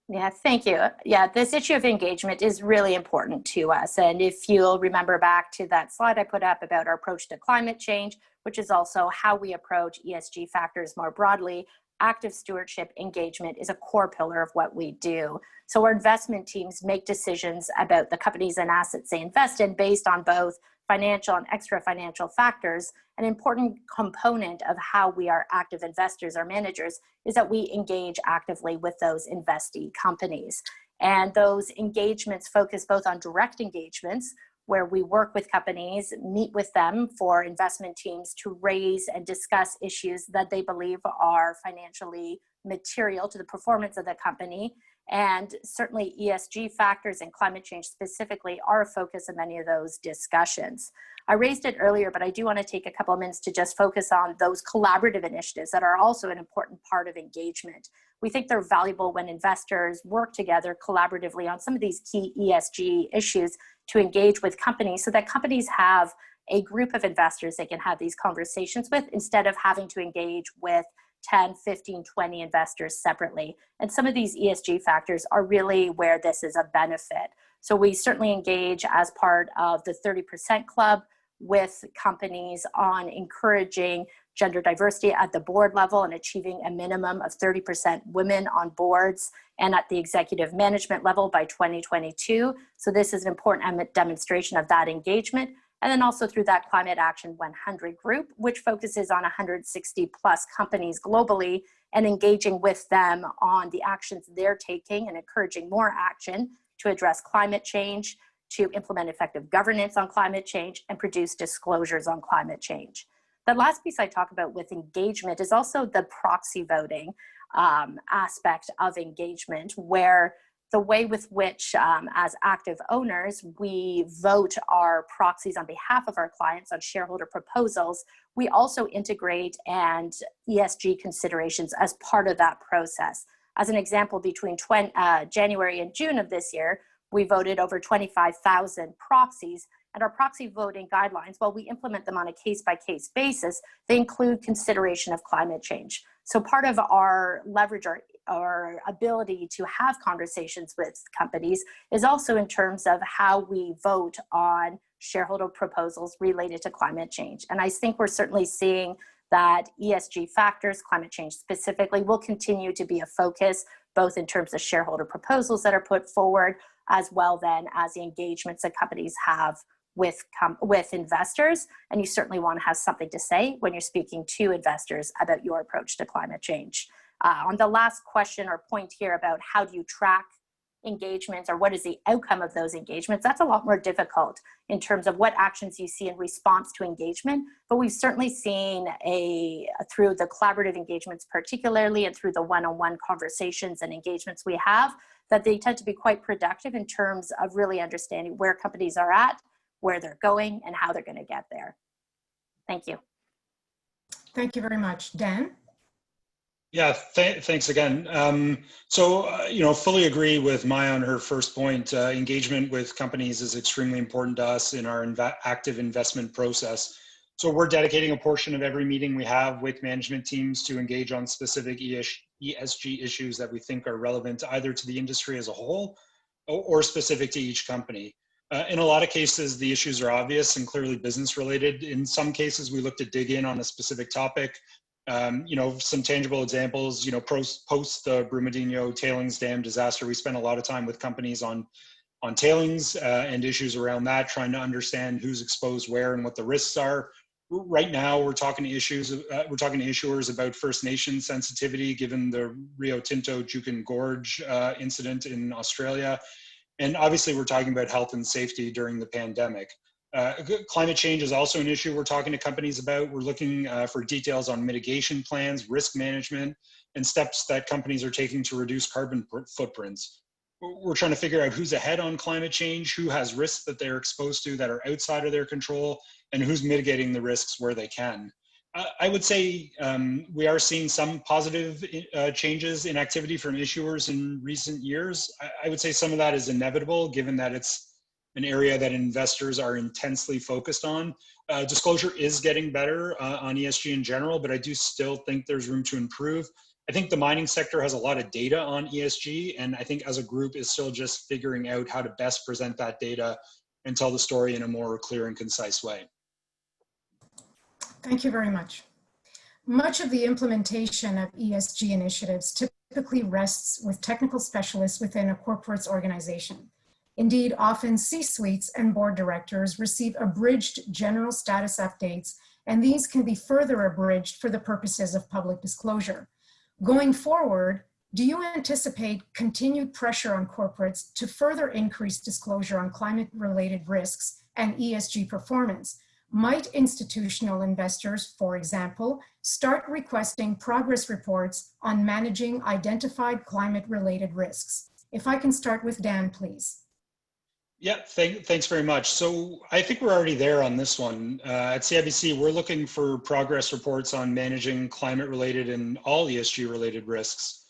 Yeah, thank you. Yeah, this issue of engagement is really important to us. And if you'll remember back to that slide I put up about our approach to climate change, which is also how we approach ESG factors more broadly, active stewardship engagement is a core pillar of what we do. So our investment teams make decisions about the companies and assets they invest in based on both financial and extra financial factors. An important component of how we are active investors or managers is that we engage actively with those investee companies. And those engagements focus both on direct engagements, where we work with companies, meet with them for investment teams to raise and discuss issues that they believe are financially material to the performance of the company. And certainly ESG factors and climate change specifically are a focus of many of those discussions. I raised it earlier, but I do want to take a couple of minutes to just focus on those collaborative initiatives that are also an important part of engagement. We think they're valuable when investors work together collaboratively on some of these key ESG issues to engage with companies so that companies have a group of investors they can have these conversations with instead of having to engage with 10, 15, 20 investors separately. And some of these ESG factors are really where this is a benefit. So we certainly engage as part of the 30% Club with companies on encouraging gender diversity at the board level and achieving a minimum of 30% women on boards and at the executive management level by 2022. So this is an important demonstration of that engagement. And then also through that Climate Action 100 group, which focuses on 160 plus companies globally and engaging with them on the actions they're taking and encouraging more action to address climate change, to implement effective governance on climate change, and produce disclosures on climate change. The last piece I talk about with engagement is also the proxy voting aspect of engagement, where the way with which, as active owners, we vote our proxies on behalf of our clients on shareholder proposals, we also integrate and ESG considerations as part of that process. As an example, between January and June of this year, we voted over 25,000 proxies, and our proxy voting guidelines, while we implement them on a case-by-case basis, they include consideration of climate change. So part of our leverage, our ability to have conversations with companies is also in terms of how we vote on shareholder proposals related to climate change. And I think we're certainly seeing that ESG factors, climate change specifically, will continue to be a focus, both in terms of shareholder proposals that are put forward, as well then as the engagements that companies have with investors. And you certainly want to have something to say when you're speaking to investors about your approach to climate change. On the last question or point here about how do you track engagements or what is the outcome of those engagements, that's a lot more difficult in terms of what actions you see in response to engagement. But we've certainly seen through the collaborative engagements particularly and through the one-on-one conversations and engagements we have, that they tend to be quite productive in terms of really understanding where companies are at, where they're going, and how they're going to get there. Thank you. Thank you very much. Dan? Yeah, thanks again. Fully agree with Maya on her first point. Engagement with companies is extremely important to us in our active investment process. So we're dedicating a portion of every meeting we have with management teams to engage on specific ESG issues that we think are relevant either to the industry as a whole or specific to each company. In a lot of cases, the issues are obvious and clearly business related. In some cases, we look to dig in on a specific topic. Some tangible examples, post the Brumadinho tailings dam disaster, we spent a lot of time with companies on tailings and issues around that, trying to understand who's exposed where and what the risks are. Right now, we're talking to issuers about First Nations sensitivity, given the Rio Tinto Juukan Gorge incident in Australia. And obviously, we're talking about health and safety during the pandemic. Climate change is also an issue we're talking to companies about. We're looking for details on mitigation plans, risk management, and steps that companies are taking to reduce carbon footprints. We're trying to figure out who's ahead on climate change, who has risks that they're exposed to that are outside of their control, and who's mitigating the risks where they can. I would say we are seeing some positive changes in activity from issuers in recent years. I would say some of that is inevitable, given that it's an area that investors are intensely focused on. Disclosure is getting better on ESG in general, but I do still think there's room to improve. I think the mining sector has a lot of data on ESG, and I think as a group is still just figuring out how to best present that data and tell the story in a more clear and concise way. Thank you very much. Much of the implementation of ESG initiatives typically rests with technical specialists within a corporate's organization. Indeed, often C-suites and board directors receive abridged general status updates, and these can be further abridged for the purposes of public disclosure. Going forward, do you anticipate continued pressure on corporates to further increase disclosure on climate-related risks and ESG performance? Might institutional investors, for example, start requesting progress reports on managing identified climate-related risks? If I can start with Dan, please. Yeah, thanks very much. So I think we're already there on this one. At CIBC, we're looking for progress reports on managing climate-related and all ESG-related risks.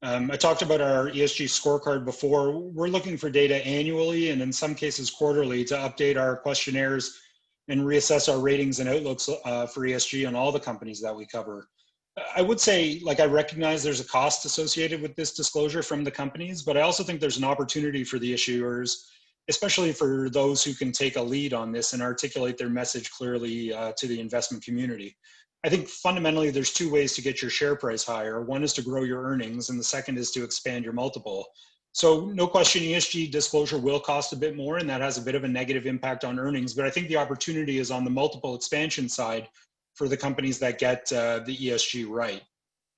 I talked about our ESG scorecard before. We're looking for data annually and in some cases quarterly to update our questionnaires and reassess our ratings and outlooks for ESG on all the companies that we cover. I would say, I recognize there's a cost associated with this disclosure from the companies, but I also think there's an opportunity for the issuers, especially for those who can take a lead on this and articulate their message clearly to the investment community. I think fundamentally there's two ways to get your share price higher. One is to grow your earnings, and the second is to expand your multiple. So no question, ESG disclosure will cost a bit more, and that has a bit of a negative impact on earnings. But I think the opportunity is on the multiple expansion side for the companies that get the ESG right.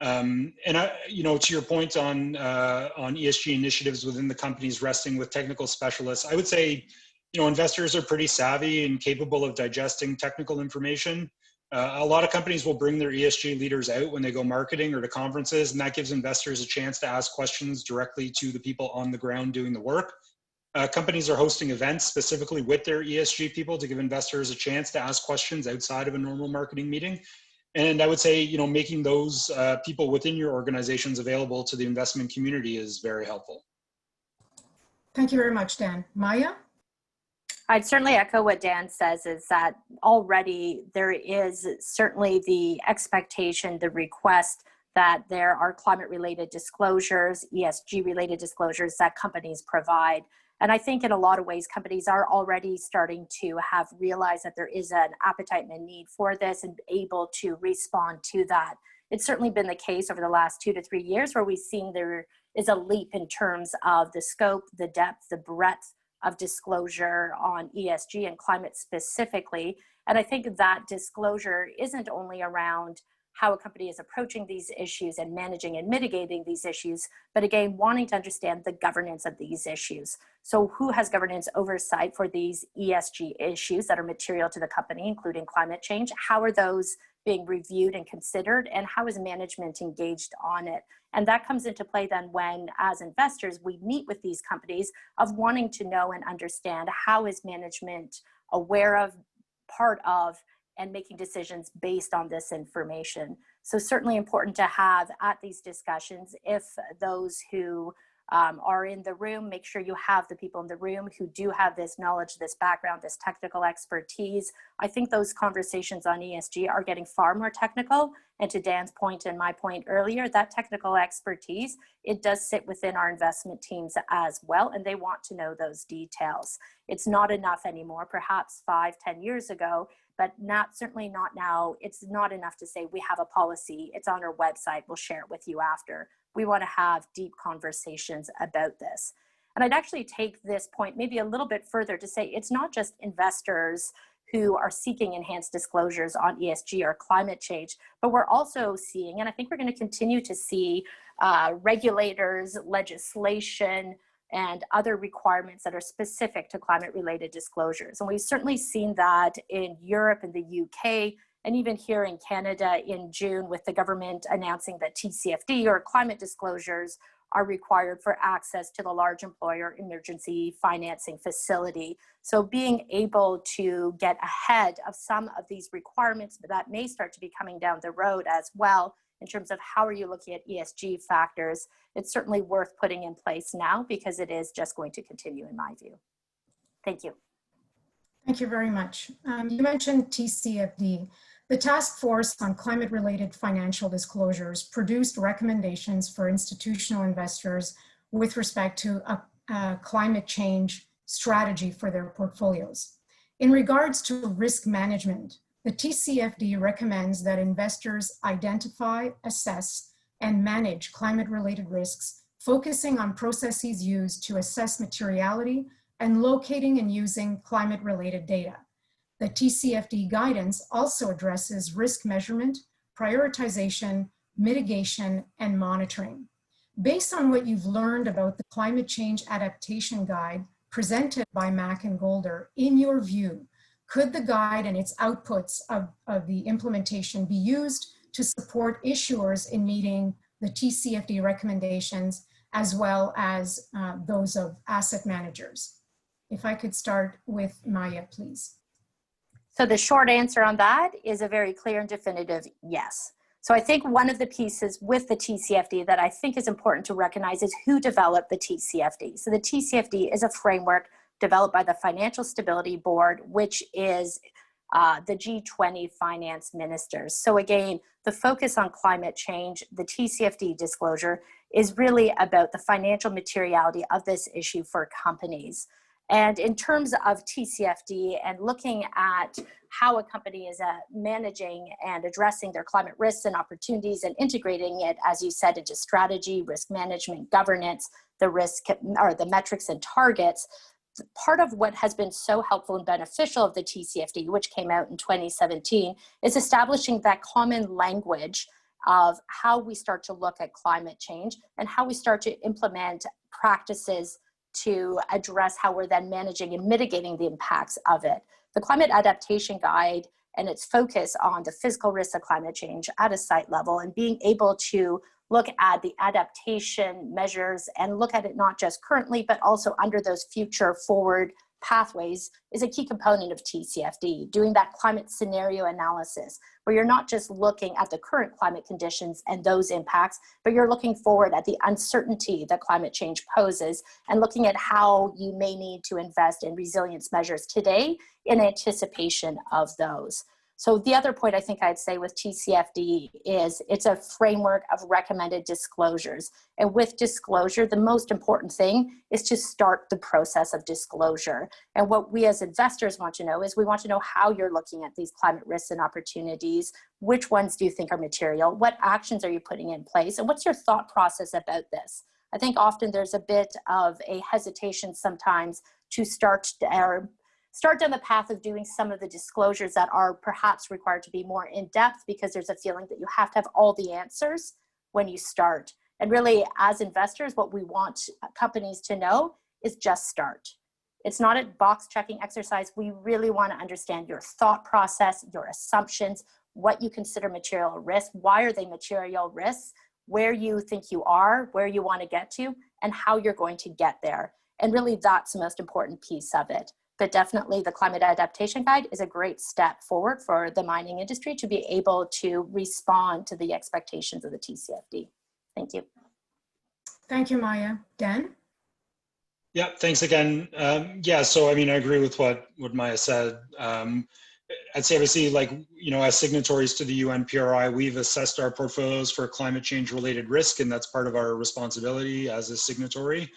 To your point on ESG initiatives within the companies resting with technical specialists, I would say, investors are pretty savvy and capable of digesting technical information. A lot of companies will bring their ESG leaders out when they go marketing or to conferences, and that gives investors a chance to ask questions directly to the people on the ground doing the work. Companies are hosting events specifically with their ESG people to give investors a chance to ask questions outside of a normal marketing meeting. And I would say, making those people within your organizations available to the investment community is very helpful. Thank you very much, Dan. Maya? I'd certainly echo what Dan says, is that already there is certainly the expectation, the request that there are climate-related disclosures, ESG-related disclosures that companies provide. And I think in a lot of ways, companies are already starting to have realized that there is an appetite and a need for this and able to respond to that. It's certainly been the case over the last 2 to 3 years where we've seen there is a leap in terms of the scope, the depth, the breadth of disclosure on ESG and climate specifically. And I think that disclosure isn't only around how a company is approaching these issues and managing and mitigating these issues, but again, wanting to understand the governance of these issues. So who has governance oversight for these ESG issues that are material to the company, including climate change? How are those being reviewed and considered, and how is management engaged on it? And that comes into play then when, as investors, we meet with these companies of wanting to know and understand how is management aware of, part of, and making decisions based on this information. So certainly important to have at these discussions. If those who are in the room, make sure you have the people in the room who do have this knowledge, this background, this technical expertise. I think those conversations on ESG are getting far more technical. And to Dan's point and my point earlier, that technical expertise, it does sit within our investment teams as well, and they want to know those details. It's not enough anymore, perhaps 5, 10 years ago, but certainly not now. It's not enough to say we have a policy, it's on our website, we'll share it with you after. We want to have deep conversations about this. And I'd actually take this point maybe a little bit further to say it's not just investors who are seeking enhanced disclosures on ESG or climate change, but we're also seeing, and I think we're going to continue to see, regulators, legislation, and other requirements that are specific to climate-related disclosures. And we've certainly seen that in Europe and the UK, and even here in Canada in June, with the government announcing that TCFD, or climate disclosures, are required for access to the large employer emergency financing facility. So being able to get ahead of some of these requirements that may start to be coming down the road as well, in terms of how are you looking at ESG factors, it's certainly worth putting in place now, because it is just going to continue in my view. Thank you. Thank you very much. You mentioned TCFD. The Task Force on Climate-Related Financial Disclosures produced recommendations for institutional investors with respect to a climate change strategy for their portfolios. In regards to risk management, the TCFD recommends that investors identify, assess, and manage climate-related risks, focusing on processes used to assess materiality and locating and using climate-related data. The TCFD guidance also addresses risk measurement, prioritization, mitigation, and monitoring. Based on what you've learned about the Climate Change Adaptation Guide presented by Mack and Golder, in your view, could the guide and its outputs of the implementation be used to support issuers in meeting the TCFD recommendations, as well as those of asset managers? If I could start with Maya, please. So the short answer on that is a very clear and definitive yes. So I think one of the pieces with the TCFD that I think is important to recognize is who developed the TCFD. So the TCFD is a framework developed by the Financial Stability Board, which is the G20 finance ministers. So again, the focus on climate change, the TCFD disclosure, is really about the financial materiality of this issue for companies. And in terms of TCFD and looking at how a company is managing and addressing their climate risks and opportunities and integrating it, as you said, into strategy, risk management, governance, the risk or the metrics and targets, part of what has been so helpful and beneficial of the TCFD, which came out in 2017, is establishing that common language of how we start to look at climate change and how we start to implement practices to address how we're then managing and mitigating the impacts of it. The Climate Adaptation Guide and its focus on the physical risks of climate change at a site level and being able to look at the adaptation measures and look at it not just currently, but also under those future forward pathways is a key component of TCFD, doing that climate scenario analysis, where you're not just looking at the current climate conditions and those impacts, but you're looking forward at the uncertainty that climate change poses and looking at how you may need to invest in resilience measures today in anticipation of those. So the other point I think I'd say with TCFD is it's a framework of recommended disclosures. And with disclosure, the most important thing is to start the process of disclosure. And what we as investors want to know is we want to know how you're looking at these climate risks and opportunities. Which ones do you think are material? What actions are you putting in place? And what's your thought process about this? I think often there's a bit of a hesitation sometimes to start down the path of doing some of the disclosures that are perhaps required to be more in-depth, because there's a feeling that you have to have all the answers when you start. And really, as investors, what we want companies to know is just start. It's not a box-checking exercise. We really want to understand your thought process, your assumptions, what you consider material risks, why are they material risks, where you think you are, where you want to get to, and how you're going to get there. And really, that's the most important piece of it. But definitely the Climate Adaptation Guide is a great step forward for the mining industry to be able to respond to the expectations of the TCFD. Thank you. Thank you, Maya. Dan? Yeah, thanks again. Yeah, so I mean, I agree with what Maya said. At CIBC, like, you know, as signatories to the UN PRI, we've assessed our portfolios for climate change related risk, and that's part of our responsibility as a signatory.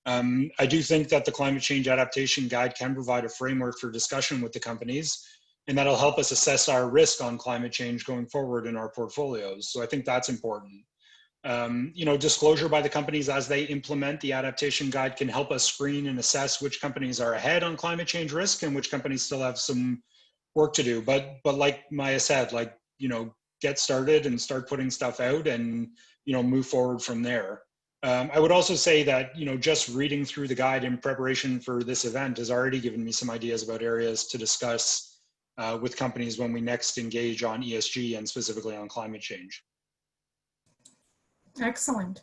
I do think that the Climate Change Adaptation Guide can provide a framework for discussion with the companies, and that'll help us assess our risk on climate change going forward in our portfolios. So I think that's important. You know, disclosure by the companies as they implement the adaptation guide can help us screen and assess which companies are ahead on climate change risk and which companies still have some work to do. But like Maya said, like, you know, get started and start putting stuff out and, you know, move forward from there. I would also say that, just reading through the guide in preparation for this event has already given me some ideas about areas to discuss with companies when we next engage on ESG and specifically on climate change. Excellent.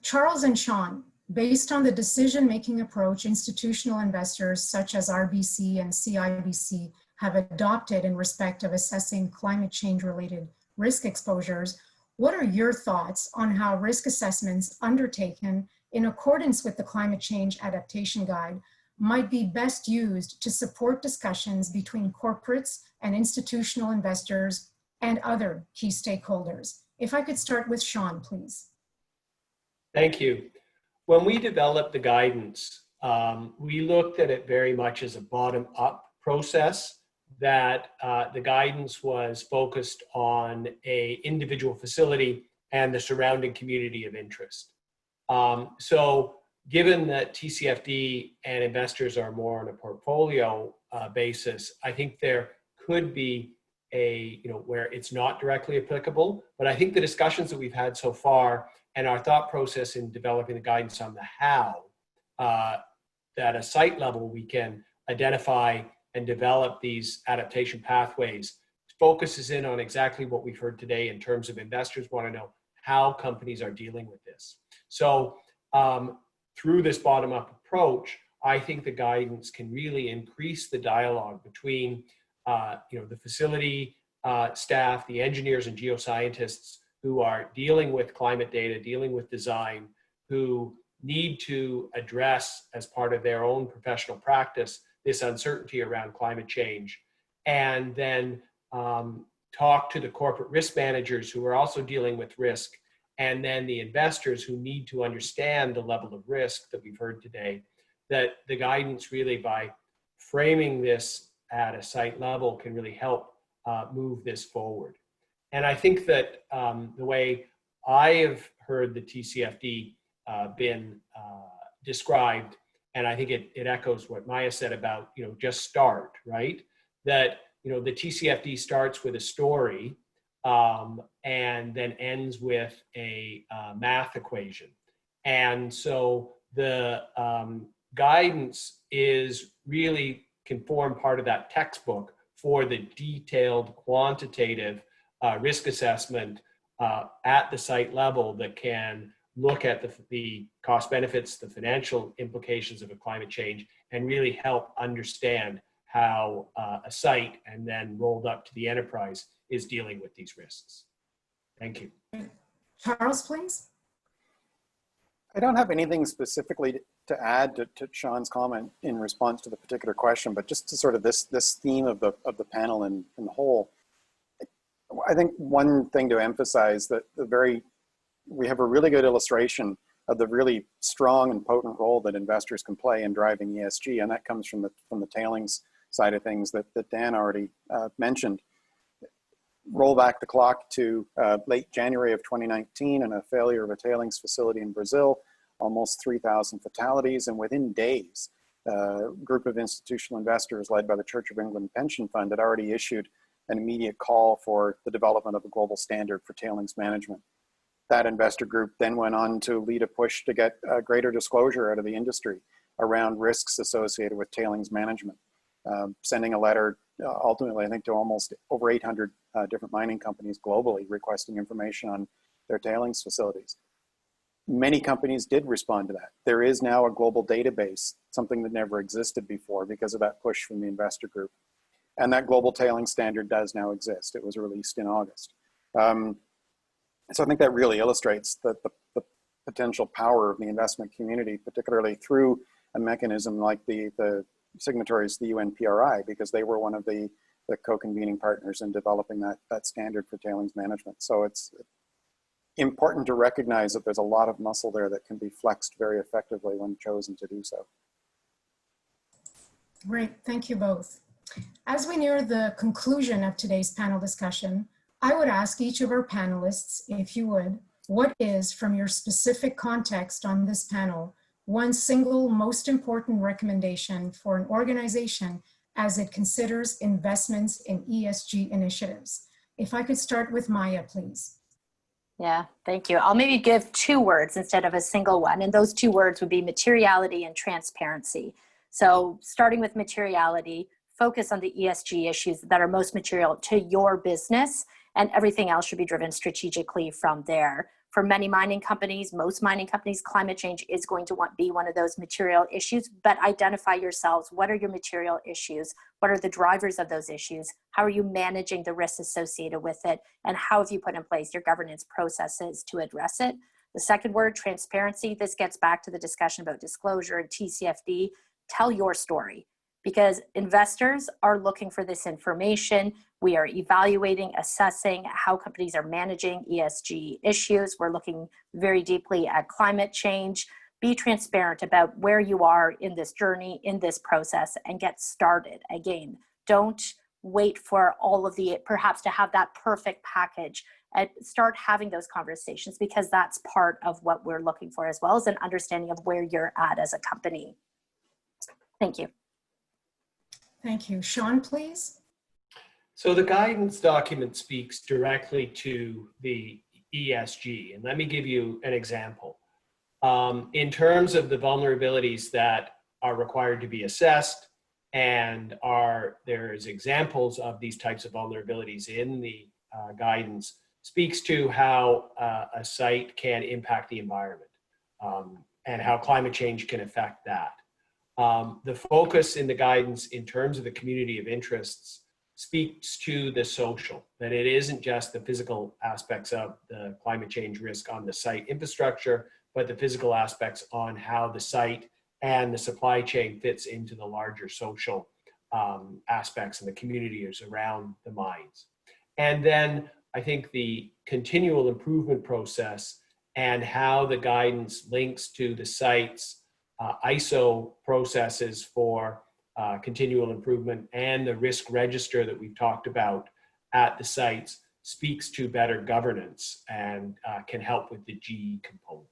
Charles and Sean, based on the decision-making approach institutional investors such as RBC and CIBC have adopted in respect of assessing climate change-related risk exposures, what are your thoughts on how risk assessments undertaken in accordance with the Climate Change Adaptation Guide might be best used to support discussions between corporates and institutional investors and other key stakeholders? If I could start with Sean, please. Thank you. When we developed the guidance, we looked at it very much as a bottom-up process, that the guidance was focused on an individual facility and the surrounding community of interest. So given that TCFD and investors are more on a portfolio basis, I think there could be where it's not directly applicable, but I think the discussions that we've had so far and our thought process in developing the guidance on the how, that at a site level we can identify and develop these adaptation pathways, focuses in on exactly what we've heard today in terms of investors want to know how companies are dealing with this. So through this bottom-up approach, I think the guidance can really increase the dialogue between the facility staff, the engineers and geoscientists who are dealing with climate data, dealing with design, who need to address as part of their own professional practice this uncertainty around climate change, and then talk to the corporate risk managers who are also dealing with risk, and then the investors who need to understand the level of risk that we've heard today, that the guidance really by framing this at a site level can really help move this forward. And I think that the way I have heard the TCFD been described, and I think it echoes what Maya said about, just start, right? That, the TCFD starts with a story and then ends with a math equation. And so the guidance is really can form part of that textbook for the detailed quantitative risk assessment at the site level that can look at the cost benefits, the financial implications of a climate change, and really help understand how a site and then rolled up to the enterprise is dealing with these risks. Thank you. Charles, please. I don't have anything specifically to add to Sean's comment in response to the particular question, but just to sort of this theme of the panel in the whole, I think one thing to emphasize that we have a really good illustration of the really strong and potent role that investors can play in driving ESG, and that comes from the tailings side of things that Dan already mentioned. Roll back the clock to late January of 2019 and a failure of a tailings facility in Brazil, almost 3,000 fatalities, and within days, a group of institutional investors led by the Church of England Pension Fund had already issued an immediate call for the development of a global standard for tailings management. That investor group then went on to lead a push to get greater disclosure out of the industry around risks associated with tailings management, sending a letter ultimately, I think, to almost over 800 different mining companies globally requesting information on their tailings facilities. Many companies did respond to that. There is now a global database, something that never existed before because of that push from the investor group. And that global tailings standard does now exist. It was released in August. So I think that really illustrates the potential power of the investment community, particularly through a mechanism like the signatories to the UNPRI, because they were one of the co-convening partners in developing that standard for tailings management. So it's important to recognize that there's a lot of muscle there that can be flexed very effectively when chosen to do so. Great, thank you both. As we near the conclusion of today's panel discussion, I would ask each of our panelists, if you would, what is, from your specific context on this panel, one single most important recommendation for an organization as it considers investments in ESG initiatives? If I could start with Maya, please. Yeah, thank you. I'll maybe give 2 words instead of a single one, and those 2 words would be materiality and transparency. So starting with materiality, focus on the ESG issues that are most material to your business, and everything else should be driven strategically from there. For many mining companies, most mining companies, climate change is going to be one of those material issues, but identify yourselves. What are your material issues? What are the drivers of those issues? How are you managing the risks associated with it? And how have you put in place your governance processes to address it? The second word, transparency. This gets back to the discussion about disclosure and TCFD. Tell your story, because investors are looking for this information. We are evaluating, assessing how companies are managing ESG issues. We're looking very deeply at climate change. Be transparent about where you are in this journey, in this process, and get started. Again, don't wait for all of the, perhaps to have that perfect package, and start having those conversations, because that's part of what we're looking for, as well as an understanding of where you're at as a company. Thank you. Thank you. Sean, please. So the guidance document speaks directly to the ESG, and let me give you an example. In terms of the vulnerabilities that are required to be assessed, and there's examples of these types of vulnerabilities in the guidance, speaks to how a site can impact the environment, and how climate change can affect that. The focus in the guidance in terms of the community of interests speaks to the social, that it isn't just the physical aspects of the climate change risk on the site infrastructure, but the physical aspects on how the site and the supply chain fits into the larger social aspects and the communities around the mines. And then I think the continual improvement process and how the guidance links to the site's ISO processes for continual improvement and the risk register that we've talked about at the sites speaks to better governance and can help with the G component.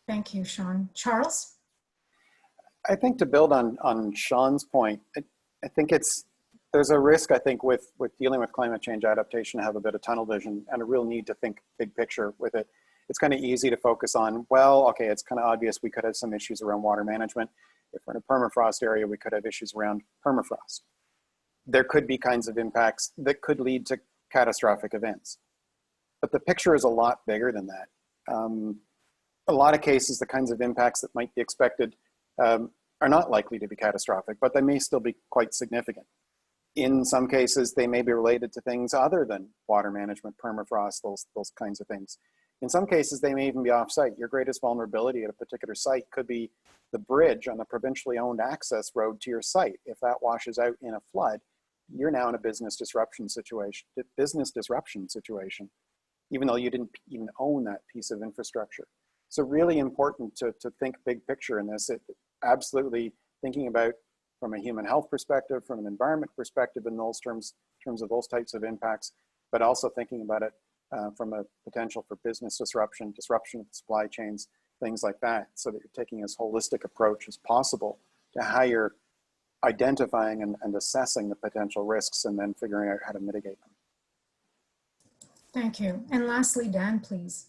Thank you, Sean. Charles? I think to build on Sean's point, I think there's a risk, I think, with dealing with climate change adaptation to have a bit of tunnel vision and a real need to think big picture with it. It's kind of easy to focus on, well, okay, it's kind of obvious we could have some issues around water management. If we're in a permafrost area, we could have issues around permafrost. There could be kinds of impacts that could lead to catastrophic events. But the picture is a lot bigger than that. A lot of cases, the kinds of impacts that might be expected are not likely to be catastrophic, but they may still be quite significant. In some cases, they may be related to things other than water management, permafrost, those kinds of things. In some cases, they may even be off-site. Your greatest vulnerability at a particular site could be the bridge on the provincially owned access road to your site. If that washes out in a flood, you're now in a business disruption situation, even though you didn't even own that piece of infrastructure. So really important to think big picture in this. Absolutely thinking about from a human health perspective, from an environment perspective in those terms of those types of impacts, but also thinking about it from a potential for business disruption of the supply chains, things like that, so that you're taking as holistic approach as possible to how you're identifying and assessing the potential risks and then figuring out how to mitigate them. Thank you. And lastly, Dan, please.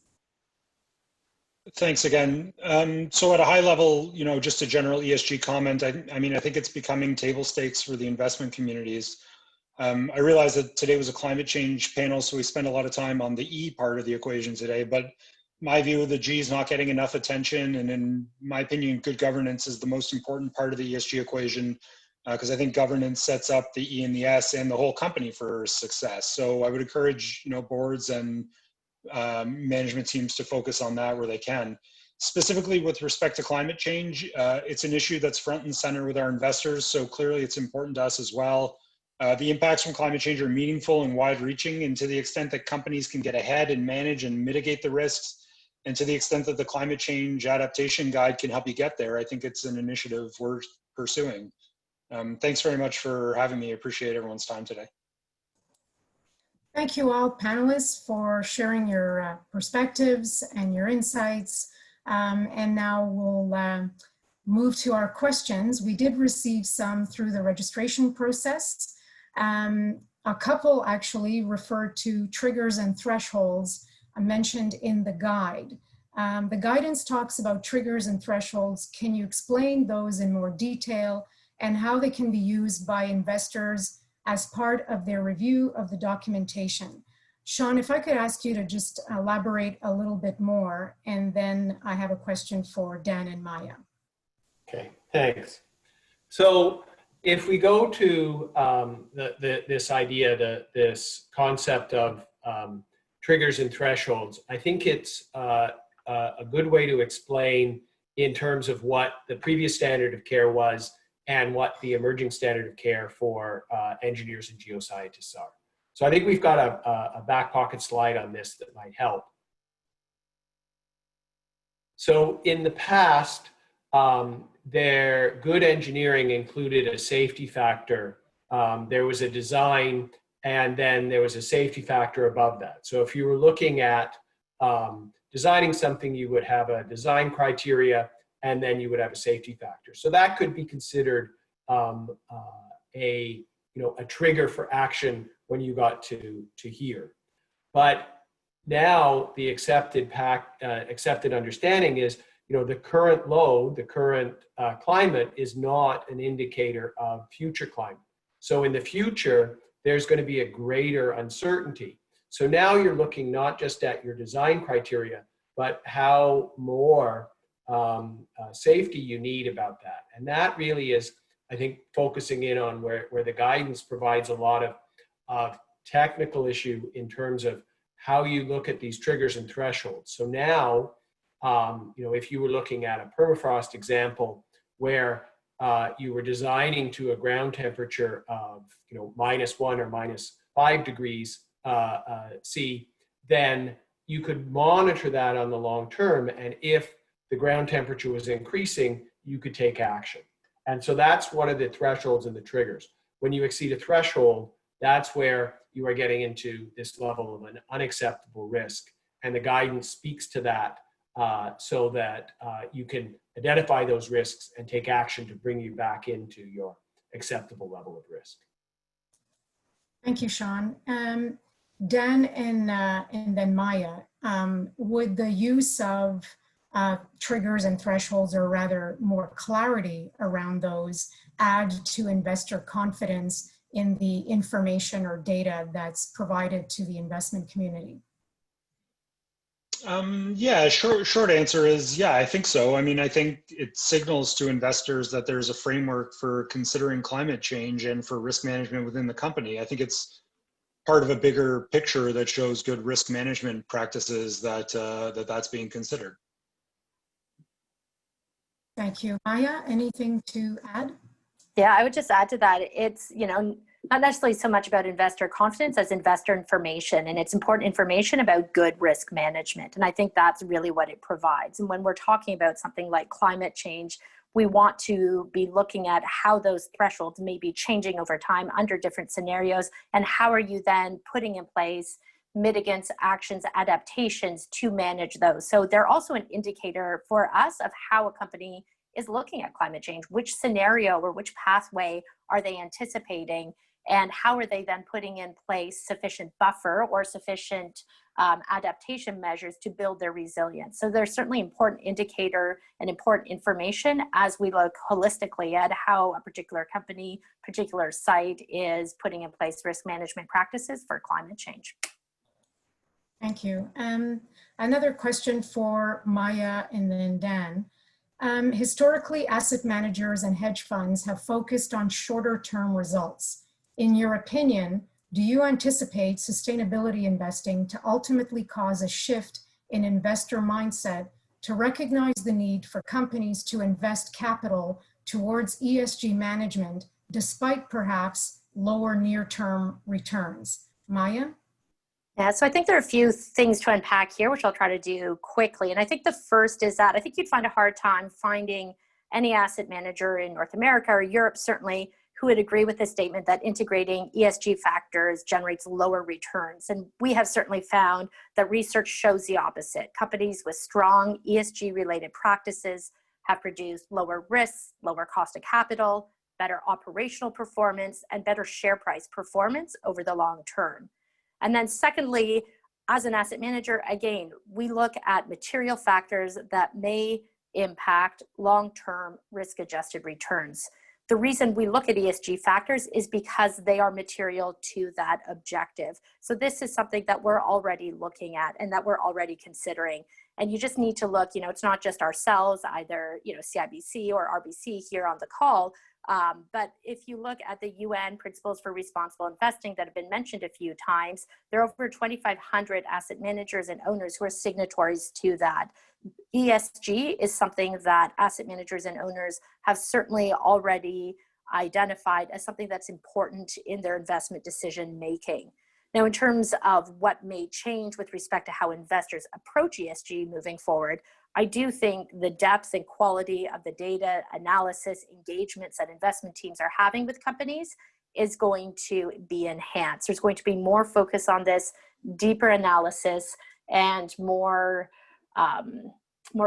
Thanks again. So at a high level, just a general ESG comment. I mean, I think it's becoming table stakes for the investment communities. I realize that today was a climate change panel, so we spent a lot of time on the E part of the equation today, but my view, the G is not getting enough attention. And in my opinion, good governance is the most important part of the ESG equation, because I think governance sets up the E and the S and the whole company for success. So I would encourage, boards and management teams to focus on that where they can. Specifically with respect to climate change, it's an issue that's front and center with our investors, so clearly it's important to us as well. The impacts from climate change are meaningful and wide-reaching, and to the extent that companies can get ahead and manage and mitigate the risks, and to the extent that the Climate Change Adaptation Guide can help you get there, I think it's an initiative worth pursuing. Thanks very much for having me. I appreciate everyone's time today. Thank you all panelists for sharing your perspectives and your insights. And now we'll move to our questions. We did receive some through the registration process. A couple actually referred to triggers and thresholds mentioned in the guide. The guidance talks about triggers and thresholds. Can you explain those in more detail and how they can be used by investors as part of their review of the documentation? Sean, if I could ask you to just elaborate a little bit more, and then I have a question for Dan and Maya. Okay, thanks. So if we go to this idea, this concept of triggers and thresholds, I think it's a good way to explain in terms of what the previous standard of care was and what the emerging standard of care for engineers and geoscientists are. So I think we've got a back pocket slide on this that might help. So in the past, their good engineering included a safety factor. There was a design, and then there was a safety factor above that. So if you were looking at designing something, you would have a design criteria, and then you would have a safety factor. So that could be considered a trigger for action when you got to here. But now the accepted understanding is, the current load, the current climate is not an indicator of future climate. So in the future, there's going to be a greater uncertainty. So now you're looking not just at your design criteria, but how more safety you need about that. And that really is, I think, focusing in on where the guidance provides a lot of technical issue in terms of how you look at these triggers and thresholds. So now, if you were looking at a permafrost example where you were designing to a ground temperature of -1 or -5 degrees C, then you could monitor that on the long term, and if the ground temperature was increasing, you could take action. And so that's one of the thresholds and the triggers. When you exceed a threshold, that's where you are getting into this level of an unacceptable risk, and the guidance speaks to that. So that you can identify those risks and take action to bring you back into your acceptable level of risk. Thank you, Sean. Dan and then Maya, would the use of triggers and thresholds, or rather more clarity around those, add to investor confidence in the information or data that's provided to the investment community? Yeah, short answer is yeah, I think so. I mean, I think it signals to investors that there's a framework for considering climate change and for risk management within the company. I think it's part of a bigger picture that shows good risk management practices that's being considered. Thank you. Maya, anything to add? Yeah, I would just add to that. It's, not necessarily so much about investor confidence as investor information, and it's important information about good risk management. And I think that's really what it provides. And when we're talking about something like climate change, we want to be looking at how those thresholds may be changing over time under different scenarios, and how are you then putting in place mitigants, actions, adaptations to manage those. So they're also an indicator for us of how a company is looking at climate change. Which scenario or which pathway are they anticipating, and how are they then putting in place sufficient buffer or sufficient adaptation measures to build their resilience. So there's certainly important indicator and important information as we look holistically at how a particular company, particular site is putting in place risk management practices for climate change. Thank you. Another question for Maya and then Dan. Historically, asset managers and hedge funds have focused on shorter term results. In your opinion, do you anticipate sustainability investing to ultimately cause a shift in investor mindset to recognize the need for companies to invest capital towards ESG management, despite perhaps lower near-term returns? Maya? Yeah, so I think there are a few things to unpack here, which I'll try to do quickly. And I think the first is that I think you'd find a hard time finding any asset manager in North America or Europe, certainly, who would agree with the statement that integrating ESG factors generates lower returns. And we have certainly found that research shows the opposite. Companies with strong ESG related practices have produced lower risks, lower cost of capital, better operational performance, and better share price performance over the long term. And then secondly, as an asset manager, again, we look at material factors that may impact long-term risk-adjusted returns. The reason we look at ESG factors is because they are material to that objective. So this is something that we're already looking at and that we're already considering. And you just need to look, it's not just ourselves, either, CIBC or RBC here on the call, but if you look at the UN Principles for Responsible Investing that have been mentioned a few times, there are over 2,500 asset managers and owners who are signatories to that. ESG is something that asset managers and owners have certainly already identified as something that's important in their investment decision making. Now, in terms of what may change with respect to how investors approach ESG moving forward, I do think the depth and quality of the data analysis engagements that investment teams are having with companies is going to be enhanced. There's going to be more focus on this, deeper analysis, and more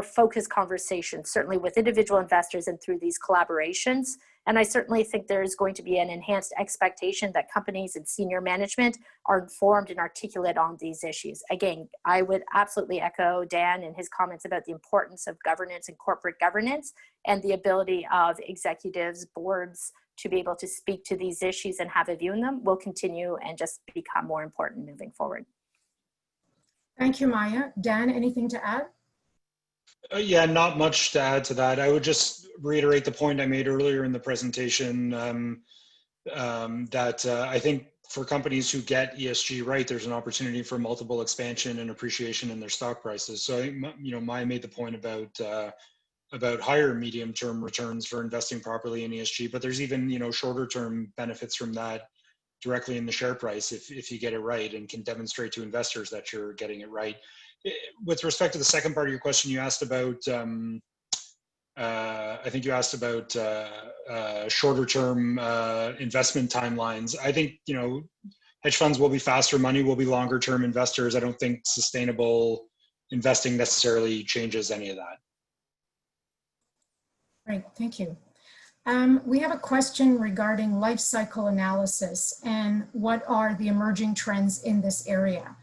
focused conversations, certainly with individual investors and through these collaborations. And I certainly think there's going to be an enhanced expectation that companies and senior management are informed and articulate on these issues. Again, I would absolutely echo Dan and his comments about the importance of governance and corporate governance and the ability of executives, boards to be able to speak to these issues and have a view in them will continue and just become more important moving forward. Thank you, Maya. Dan, anything to add? Yeah, not much to add to that. I would just reiterate the point I made earlier in the presentation that I think for companies who get ESG right, there's an opportunity for multiple expansion and appreciation in their stock prices. So, Maya made the point about higher medium-term returns for investing properly in ESG, but there's even, shorter-term benefits from that directly in the share price if you get it right and can demonstrate to investors that you're getting it right. With respect to the second part of your question, you asked about, I think you asked about shorter term investment timelines. I think, hedge funds will be faster, money will be longer term investors. I don't think sustainable investing necessarily changes any of that. Great, thank you. We have a question regarding life cycle analysis and what are the emerging trends in this area.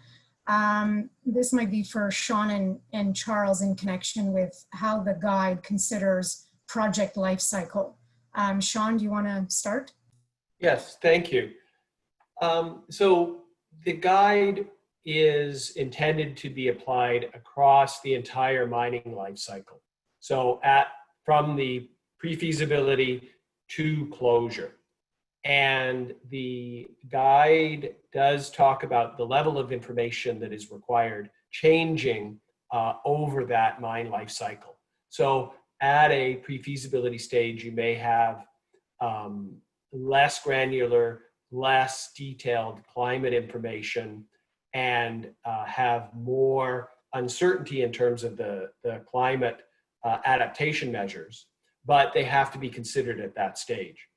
This might be for Sean and Charles in connection with how the guide considers project life cycle. Sean, do you want to start? Yes, thank you. So the guide is intended to be applied across the entire mining life cycle. So from the pre-feasibility to closure. And the guide does talk about the level of information that is required changing over that mine life cycle. So at a pre-feasibility stage, you may have less granular, less detailed climate information and have more uncertainty in terms of the climate adaptation measures, but they have to be considered at that stage.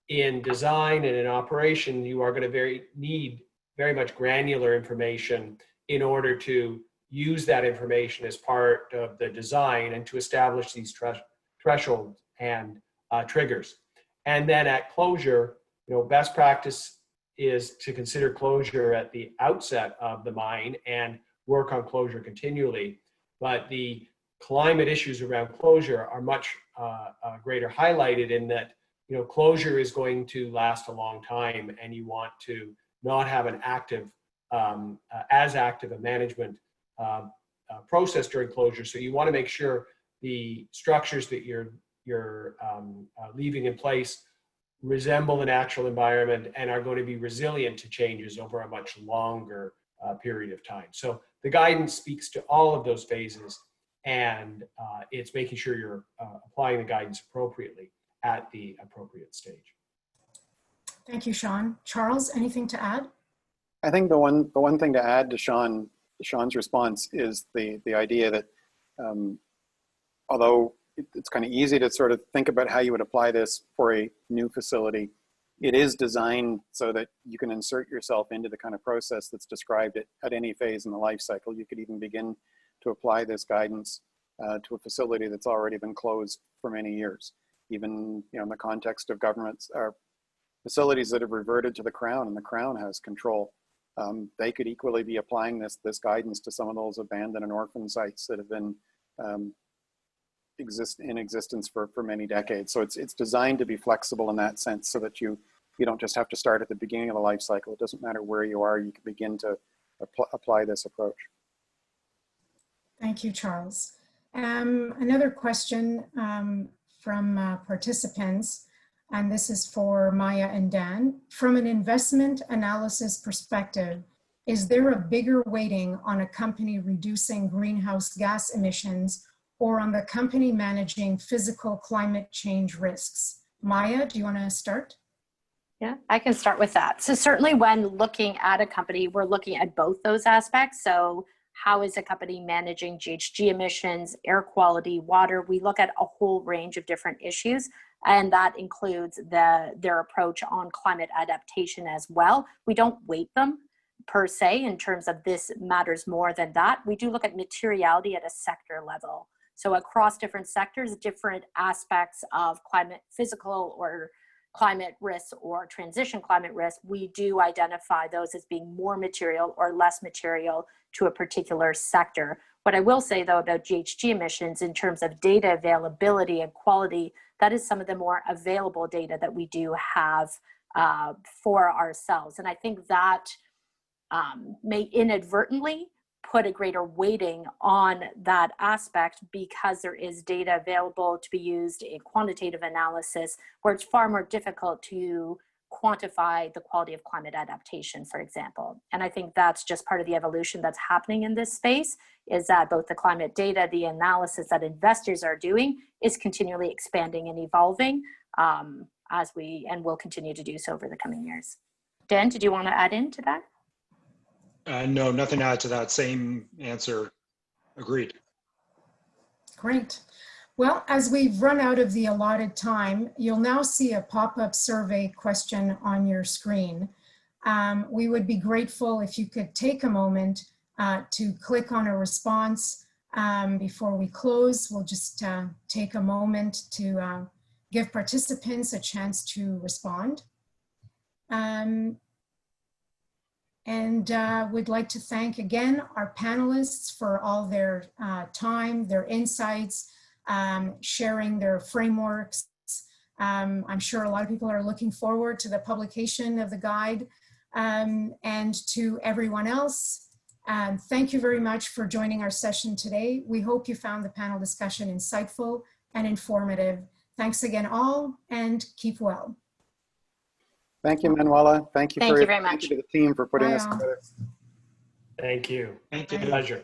In design and in operation, you are going to need very much granular information in order to use that information as part of the design and to establish these thresholds and triggers. And then at closure, best practice is to consider closure at the outset of the mine and work on closure continually. But the climate issues around closure are much greater highlighted in that closure is going to last a long time, and you want to not have an active, as active a management process during closure. So you want to make sure the structures that you're leaving in place resemble the natural environment and are going to be resilient to changes over a much longer period of time. So the guidance speaks to all of those phases, and it's making sure you're applying the guidance appropriately at the appropriate stage. Thank you, Sean. Charles, anything to add? I think the one thing to add to Sean's response is the idea that although it's kind of easy to sort of think about how you would apply this for a new facility, it is designed so that you can insert yourself into the kind of process that's described at any phase in the life cycle. You could even begin to apply this guidance to a facility that's already been closed for many years. even in the context of governments or facilities that have reverted to the Crown and the Crown has control. They could equally be applying this guidance to some of those abandoned and orphan sites that have been in existence for many decades. So it's designed to be flexible in that sense, so that you don't just have to start at the beginning of the life cycle. It doesn't matter where you are, you can begin to apply this approach. Thank you, Charles. Another question from participants, and this is for Maya and Dan. From an investment analysis perspective, is there a bigger weighting on a company reducing greenhouse gas emissions or on the company managing physical climate change risks? Maya, do you want to start? Yeah, I can start with that. So certainly when looking at a company, we're looking at both those aspects. So how is a company managing GHG emissions, air quality, water? We look at a whole range of different issues, and that includes their approach on climate adaptation as well. We don't weight them per se in terms of this matters more than that. We do look at materiality at a sector level. So across different sectors, different aspects of climate, physical or climate risks or transition climate risk, we do identify those as being more material or less material to a particular sector. What I will say though about GHG emissions in terms of data availability and quality, that is some of the more available data that we do have for ourselves. And I think that may inadvertently put a greater weighting on that aspect because there is data available to be used in quantitative analysis where it's far more difficult to quantify the quality of climate adaptation, for example. And I think that's just part of the evolution that's happening in this space, is that both the climate data, the analysis that investors are doing is continually expanding and evolving and will continue to do so over the coming years. Dan, did you want to add into that? No, nothing to add to that. Same answer. Agreed. Great. Well, as we've run out of the allotted time, you'll now see a pop-up survey question on your screen. We would be grateful if you could take a moment to click on a response before we close. We'll just take a moment to give participants a chance to respond. And we'd like to thank again our panelists for all their time, their insights, sharing their frameworks. I'm sure a lot of people are looking forward to the publication of the guide. And to everyone else, thank you very much for joining our session today. We hope you found the panel discussion insightful and informative. Thanks again all, and keep well. Thank you, Manuela. Thank you very much. Thank you to the team for putting this together. Thank you. Thank you. Pleasure.